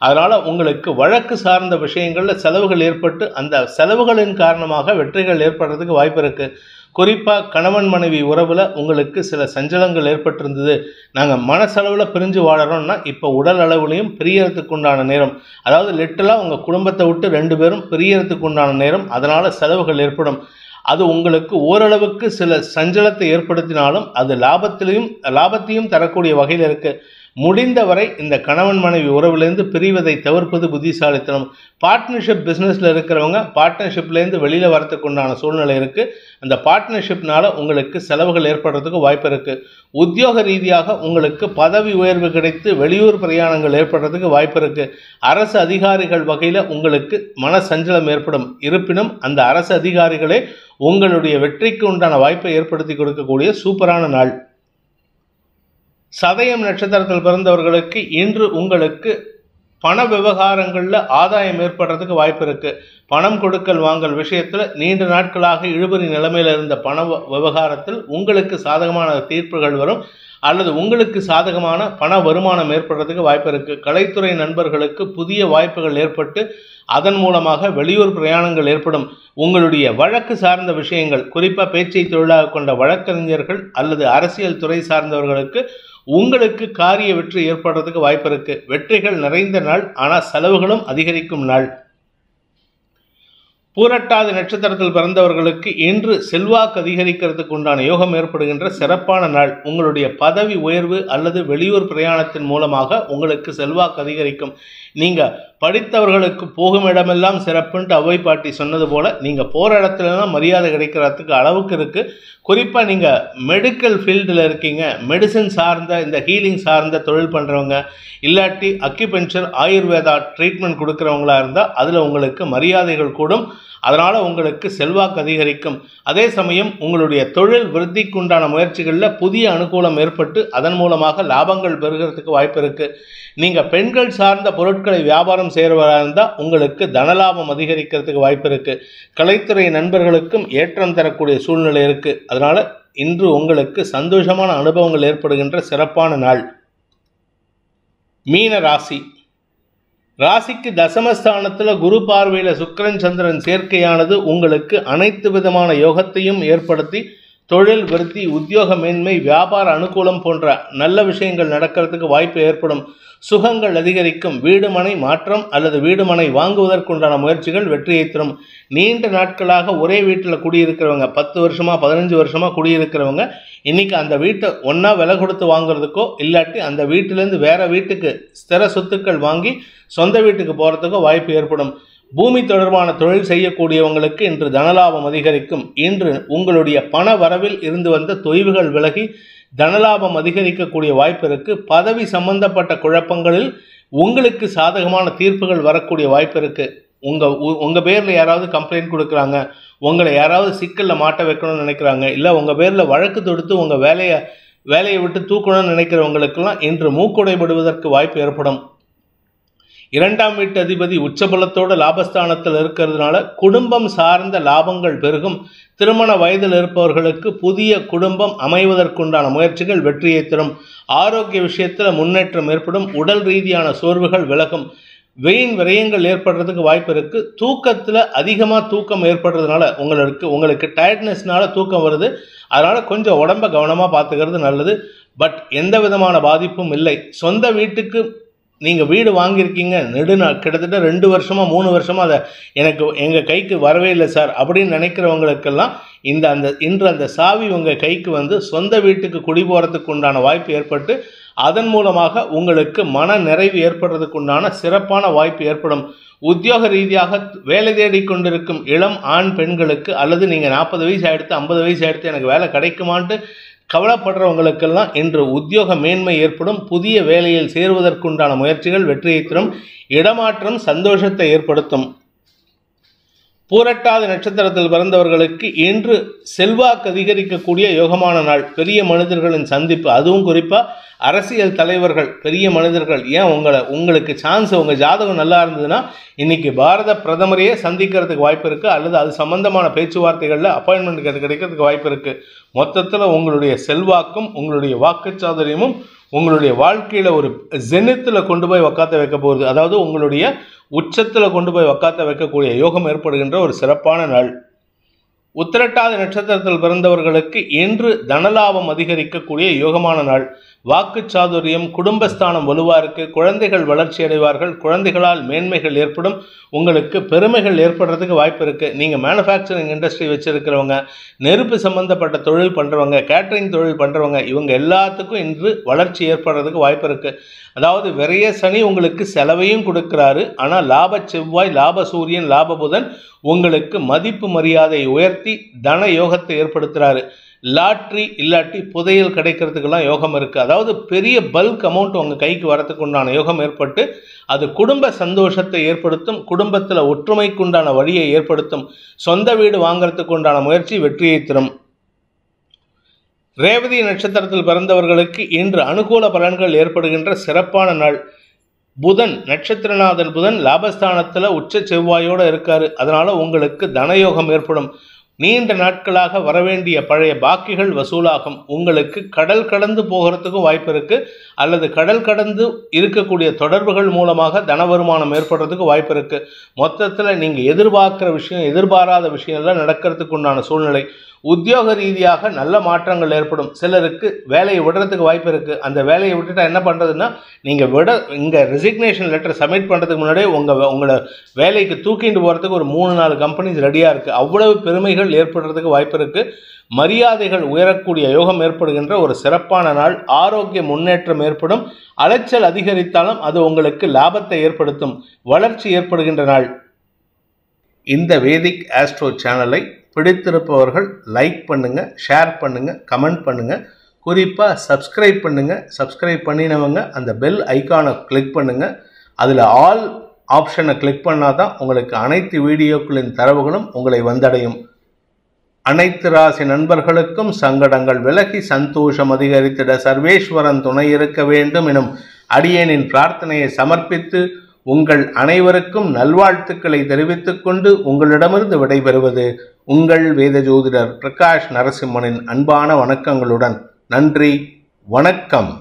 அதனால் உங்களுக்கு வழக்கு சார்ந்த விஷயங்களில் செலவுகள் ஏற்பட்டு அந்த செலவுகளின் காரணமாக வெற்றிகள் ஏற்படுறதுக்கு வாய்ப்பு இருக்குது. குறிப்பாக கணவன் மனைவி உறவில் உங்களுக்கு சில சஞ்சலங்கள் ஏற்பட்டிருந்தது. நாங்கள் மனசளவில் பிரிஞ்சு வாழறோம்னா இப்போ உடல் அளவுலையும் பிரியறதுக்கு உண்டான நேரம். அதாவது லிட்டலாக உங்கள் குடும்பத்தை விட்டு 2 பேரும் பிரியறதுக்கு உண்டான நேரம். அதனால் செலவுகள் ஏற்படும். அது உங்களுக்கு ஓரளவுக்கு சில சஞ்சலத்தை ஏற்படுத்தினாலும் அது லாபத்தையும் தரக்கூடிய வகையில் இருக்கு. முடிந்தவரை இந்த கணவன் மனைவி உறவுலேருந்து பிரிவதை தவிர்ப்பது புத்திசாலித்தனம். பார்ட்னர்ஷிப் பிஸ்னஸில் இருக்கிறவங்க பார்ட்னர்ஷிப்லேருந்து வெளியில் வரத்துக்கு உண்டான சூழ்நிலை இருக்குது. அந்த பார்ட்னர்ஷிப்னால உங்களுக்கு செலவுகள் ஏற்படுறதுக்கு வாய்ப்பு இருக்குது. உத்தியோக ரீதியாக உங்களுக்கு பதவி உயர்வு கிடைத்து வெளியூர் பிரயாணங்கள் ஏற்படுறதுக்கு வாய்ப்பு இருக்குது. அரசு அதிகாரிகள் வகையில் உங்களுக்கு மன சஞ்சலம் ஏற்படும். இருப்பினும் அந்த அரசு அதிகாரிகளே உங்களுடைய வெற்றிக்கு உண்டான வாய்ப்பை ஏற்படுத்தி கொடுக்கக்கூடிய சூப்பரான நாள். சதயம் நட்சத்திரத்தில் பிறந்தவர்களுக்கு இன்று உங்களுக்கு பண விவகாரங்களில் ஆதாயம் ஏற்படுறதுக்கு வாய்ப்பு இருக்குது. பணம் கொடுக்கல் வாங்கல் விஷயத்தில் நீண்ட நாட்களாக இழுபறி நிலைமையில் இருந்த பண விவகாரத்தில் உங்களுக்கு சாதகமான தீர்ப்புகள் வரும் அல்லது உங்களுக்கு சாதகமான பண வருமானம் ஏற்படுறதுக்கு வாய்ப்பு இருக்குது. கலைத்துறை நண்பர்களுக்கு புதிய வாய்ப்புகள் ஏற்பட்டு அதன் மூலமாக வெளியூர் பிரயாணங்கள் ஏற்படும். உங்களுடைய வழக்கு சார்ந்த விஷயங்கள், குறிப்பாக பேச்சை தொழிலாக கொண்ட வழக்கறிஞர்கள் அல்லது அரசியல் துறை சார்ந்தவர்களுக்கு உங்களுக்கு காரிய வெற்றி ஏற்படுறதுக்கு வாய்ப்பு இருக்கு. வெற்றிகள் நிறைந்த நாள், ஆனால் செலவுகளும் அதிகரிக்கும் நாள். பூரட்டாதி நட்சத்திரத்தில் பிறந்தவர்களுக்கு இன்று செல்வாக்கு அதிகரிக்கிறதுக்கு உண்டான யோகம் ஏற்படுகின்ற சிறப்பான நாள். உங்களுடைய பதவி உயர்வு அல்லது வெளியூர் பிரயாணத்தின் மூலமாக உங்களுக்கு செல்வாக்கு அதிகரிக்கும். நீங்கள் படித்தவர்களுக்கு போகும் இடமெல்லாம் சிறப்புன்ட்டு அவ்வை பாட்டி சொன்னது போல் நீங்கள் போகிற இடத்துலலாம் மரியாதை கிடைக்கிறதுக்கு அளவுக்கு இருக்குது. குறிப்பாக நீங்கள் மெடிக்கல் ஃபீல்டில் இருக்கீங்க, மெடிசன் சார்ந்த இந்த ஹீலிங் சார்ந்த தொழில் பண்ணுறவங்க, இல்லாட்டி அக்யூபஞ்சர் ஆயுர்வேதா ட்ரீட்மெண்ட் கொடுக்குறவங்களா இருந்தால் அதில் உங்களுக்கு மரியாதைகள் கூடும். அதனால் உங்களுக்கு செல்வாக்கு அதிகரிக்கும். அதே சமயம் உங்களுடைய தொழில் விருத்திக்கு உண்டான முயற்சிகளில் புதிய அனுகூலம் ஏற்பட்டு அதன் மூலமாக லாபங்கள் பெறுகிறதுக்கு வாய்ப்பு இருக்குது. நீங்கள் பெண்கள் சார்ந்த பொருட்களை வியாபாரம் செய்கிறவராக இருந்தால் உங்களுக்கு தனலாபம் அதிகரிக்கிறதுக்கு வாய்ப்பு இருக்குது. கலைத்துறை நண்பர்களுக்கும் ஏற்றம் தரக்கூடிய சூழ்நிலை இருக்குது. அதனால் இன்று உங்களுக்கு சந்தோஷமான அனுபவங்கள் ஏற்படுகின்ற சிறப்பான நாள். மீன ராசி. ராசிக்கு தசமஸ்தானத்தில் குரு பார்வையில் சுக்கிரன் சந்திரன் சேர்க்கையானது உங்களுக்கு அனைத்து விதமான யோகத்தையும் ஏற்படுத்தி தொழில் விருத்தி, உத்தியோக மேன்மை, வியாபார அனுகூலம் போன்ற நல்ல விஷயங்கள் நடக்கிறதுக்கு வாய்ப்பு ஏற்படும். சுகங்கள் அதிகரிக்கும். வீடு மனை மாற்றம் அல்லது வீடு மனை வாங்குவதற்குண்டான முயற்சிகள் வெற்றியை தரும். நீண்ட நாட்களாக ஒரே வீட்டில் குடியிருக்கிறவங்க, 10 வருஷமாக 15 வருஷமாக குடியிருக்கிறவங்க, இன்றைக்கி அந்த வீட்டை ஒன்றா விலை கொடுத்து வாங்குறதுக்கோ இல்லாட்டி அந்த வீட்டிலேருந்து வேறு வீட்டுக்கு ஸ்திர சொத்துக்கள் வாங்கி சொந்த வீட்டுக்கு போகிறதுக்கோ வாய்ப்பு ஏற்படும். பூமி தொடர்பான தொழில் செய்யக்கூடியவங்களுக்கு இன்று தனலாபம் அதிகரிக்கும். இன்று உங்களுடைய பண வரவில் இருந்து வந்த தொய்வுகள் விலகி தனலாபம் அதிகரிக்கக்கூடிய வாய்ப்பு இருக்குது. பதவி சம்பந்தப்பட்ட குழப்பங்களில் உங்களுக்கு சாதகமான தீர்ப்புகள் வரக்கூடிய வாய்ப்பு இருக்குது. உங்கள் பேரில் யாராவது கம்ப்ளைண்ட் கொடுக்குறாங்க, உங்களை யாராவது சிக்கலில் மாட்ட வைக்கணும்னு நினைக்கிறாங்க, இல்லை உங்கள் பேரில் வழக்கு தொடுத்து உங்கள் வேலையை விட்டு தூக்கணும்னு நினைக்கிறவங்களுக்கெல்லாம் இன்று மூக்குடைபடுவதற்கு வாய்ப்பு ஏற்படும். 2ஆம் வீட்டு அதிபதி உச்சபலத்தோடு லாபஸ்தானத்தில் இருக்கிறதுனால குடும்பம் சார்ந்த லாபங்கள் பெருகும். திருமண வயதில் இருப்பவர்களுக்கு புதிய குடும்பம் அமைவதற்குண்டான முயற்சிகள் வெற்றியை தரும். ஆரோக்கிய விஷயத்தில் முன்னேற்றம் ஏற்படும். உடல் ரீதியான சோர்வுகள் விலகும். வீண் விரயங்கள் ஏற்படுறதுக்கு வாய்ப்பு இருக்குது. தூக்கத்தில் அதிகமாக தூக்கம் ஏற்படுறதுனால உங்களுக்கு டயர்ட்னஸ்னால தூக்கம் வருது. அதனால் கொஞ்சம் உடம்பை கவனமாக பார்த்துக்கிறது நல்லது. பட் எந்த விதமான பாதிப்பும் இல்லை. சொந்த வீட்டுக்கு நீங்கள் வீடு வாங்கியிருக்கீங்க, கிட்டத்தட்ட 2 வருஷமாக 3 வருஷமாக அதை எங்கள் கைக்கு வரவே இல்லை சார் அப்படின்னு நினைக்கிறவங்களுக்கெல்லாம் இன்று அந்த சாவி உங்கள் கைக்கு வந்து சொந்த வீட்டுக்கு குடி போகிறதுக்கு உண்டான வாய்ப்பு ஏற்பட்டு அதன் மூலமாக உங்களுக்கு மன நிறைவு ஏற்படுறதுக்கு உண்டான சிறப்பான வாய்ப்பு ஏற்படும். உத்தியோக ரீதியாக வேலை தேடி கொண்டிருக்கும் இளம் ஆண் பெண்களுக்கு அல்லது நீங்கள் 40 வயசு ஆகிடுத்து 50 வயசு ஆகிடுத்து எனக்கு வேலை கிடைக்குமான்ட்டு கவலைப்படுறவங்களுக்கெல்லாம் இன்று உத்தியோக மேன்மை ஏற்படும். புதிய வேலையில் சேருவதற்குண்டான முயற்சிகள் வெற்றியை தரும். இடமாற்றம் சந்தோஷத்தை ஏற்படுத்தும். பூரட்டாதி நட்சத்திரத்தில் பிறந்தவர்களுக்கு இன்று செல்வாக்கு அதிகரிக்கக்கூடிய யோகமான நாள். பெரிய மனிதர்களின் சந்திப்பு, அதுவும் குறிப்பாக அரசியல் தலைவர்கள், பெரிய மனிதர்கள், ஏன் உங்களுக்கு சான்ஸ் உங்கள் ஜாதகம் நல்லா இருந்ததுன்னா இன்றைக்கி பாரத பிரதமரையே சந்திக்கிறதுக்கு வாய்ப்பு இருக்குது. அல்லது அது சம்பந்தமான பேச்சுவார்த்தைகளில் அப்பாயின்மெண்ட் கிடைக்கிறதுக்கு வாய்ப்பு இருக்குது. மொத்தத்தில் உங்களுடைய செல்வாக்கும் உங்களுடைய வாக்குச்சாதுரியமும் உங்களுடைய வாழ்க்கையில் ஒரு ஜெனித்தில் கொண்டு போய் உக்காத்த வைக்க போகுது. அதாவது உங்களுடைய உச்சத்தில் கொண்டு போய் உக்காத்த வைக்கக்கூடிய யோகம் ஏற்படுகின்ற ஒரு சிறப்பான நாள். உத்திரட்டாதி நட்சத்திரத்தில் பிறந்தவர்களுக்கு இன்று தனலாபம் அதிகரிக்கக்கூடிய யோகமான நாள். வாக்கு சாதுரியம், குடும்பஸ்தானம் வலுவா இருக்கு. குழந்தைகள் வளர்ச்சி அடைவார்கள். குழந்தைகளால் மேன்மைகள் ஏற்படும். உங்களுக்கு பெருமைகள் ஏற்படுறதுக்கு வாய்ப்பு இருக்கு. நீங்க மேனுஃபேக்சரிங் இண்டஸ்ட்ரி வச்சிருக்கிறவங்க, நெருப்பு சம்பந்தப்பட்ட தொழில் பண்றவங்க, கேட்டரிங் தொழில் பண்றவங்க, இவங்க எல்லாத்துக்கும் இன்று வளர்ச்சி ஏற்படுறதுக்கு வாய்ப்பு இருக்கு. அதாவது விரைய சனி உங்களுக்கு செலவையும் கொடுக்கிறாரு. ஆனால் லாப செவ்வாய், லாப சூரியன், லாப புதன் உங்களுக்கு மதிப்பு மரியாதையை உயர்த்தி தன யோகத்தை ஏற்படுத்துறாரு. லாட்ரி இல்லாட்டி புதையல் கிடைக்கிறதுக்கெல்லாம் யோகம் இருக்கு. அதாவது பெரிய பல்க் அமௌண்ட் உங்க கைக்கு வரத்துக்கு உண்டான யோகம் ஏற்பட்டு அது குடும்ப சந்தோஷத்தை ஏற்படுத்தும். குடும்பத்தில் ஒற்றுமைக்குண்டான வழியை ஏற்படுத்தும். சொந்த வீடு வாங்கறதுக்கு உண்டான முயற்சி வெற்றியை தரும். ரேவதி நட்சத்திரத்தில் பிறந்தவர்களுக்கு இன்று அனுகூல பலன்கள் ஏற்படுகின்ற சிறப்பான நாள். புதன், நட்சத்திரநாதன் புதன் லாபஸ்தானத்தில் உச்ச செவ்வாயோடு இருக்காரு. அதனால உங்களுக்கு தனயோகம் ஏற்படும். நீண்ட நாட்களாக வரவேண்டிய பழைய பாக்கிகள் வசூலாகும். உங்களுக்கு கடல் கடந்து போகிறதுக்கும் வாய்ப்பு இருக்கு. அல்லது கடல் கடந்து இருக்கக்கூடிய தொடர்புகள் மூலமாக தன வருமானம் ஏற்படுறதுக்கு வாய்ப்பு இருக்கு. மொத்தத்தில் நீங்க எதிர்பார்க்கிற விஷயம், எதிர்பாராத விஷயம்லாம் நடக்கிறதுக்கு உண்டான சூழ்நிலை. உத்தியோக ரீதியாக நல்ல மாற்றங்கள் ஏற்படும். சிலருக்கு வேலையை விடுறதுக்கு வாய்ப்பு இருக்கு. அந்த வேலையை விட்டுட்டா என்ன பண்றதுன்னா, நீங்க இங்க ரெசிக்னேஷன் லெட்டர் சப்மிட் பண்றதுக்கு முன்னாடியே உங்களை வேலைக்கு தூக்கிட்டு போறதுக்கு ஒரு 3-4 கம்பெனிஸ் ரெடியா இருக்கு. அவ்வளவு பெருமைகள் ஏற்படுறதுக்கு வாய்ப்பு இருக்கு. மரியாதைகள் உயரக்கூடிய யோகம் ஏற்படுகின்ற ஒரு சிறப்பான நாள். ஆரோக்கிய முன்னேற்றம் ஏற்படும். அலைச்சல் அதிகரித்தாலும் அது உங்களுக்கு லாபத்தை ஏற்படுத்தும். வளர்ச்சி ஏற்படுகின்ற நாள். இந்த வேதிக் ஆஸ்ட்ரோ சேனலை பிடித்திருப்பவர்கள் லைக் பண்ணுங்க, ஷேர் பண்ணுங்க, கமெண்ட் பண்ணுங்க. குறிப்பாக சப்ஸ்கிரைப் பண்ணுங்க. சப்ஸ்கிரைப் பண்ணினவங்க அந்த பெல் ஐக்கானை கிளிக் பண்ணுங்க. அதில் ஆல் ஆப்ஷனை கிளிக் பண்ணாதான் உங்களுக்கு அனைத்து வீடியோக்களின் தரவுகளும் உங்களை வந்தடையும். அனைத்து ராசி நண்பர்களுக்கும் சங்கடங்கள் விலகி சந்தோஷம் அதிகரித்திட சர்வேஸ்வரன் துணை இருக்க வேண்டும் எனும் அடியேனின் பிரார்த்தனையை சமர்ப்பித்து உங்கள் அனைவருக்கும் நல்வாழ்த்துக்களை தெரிவித்துக் கொண்டு உங்களிடமிருந்து விடைபெறுவது உங்கள் வேத ஜோதிடர் பிரகாஷ் நரசிம்மனின் அன்பான வணக்கங்களுடன். நன்றி, வணக்கம்.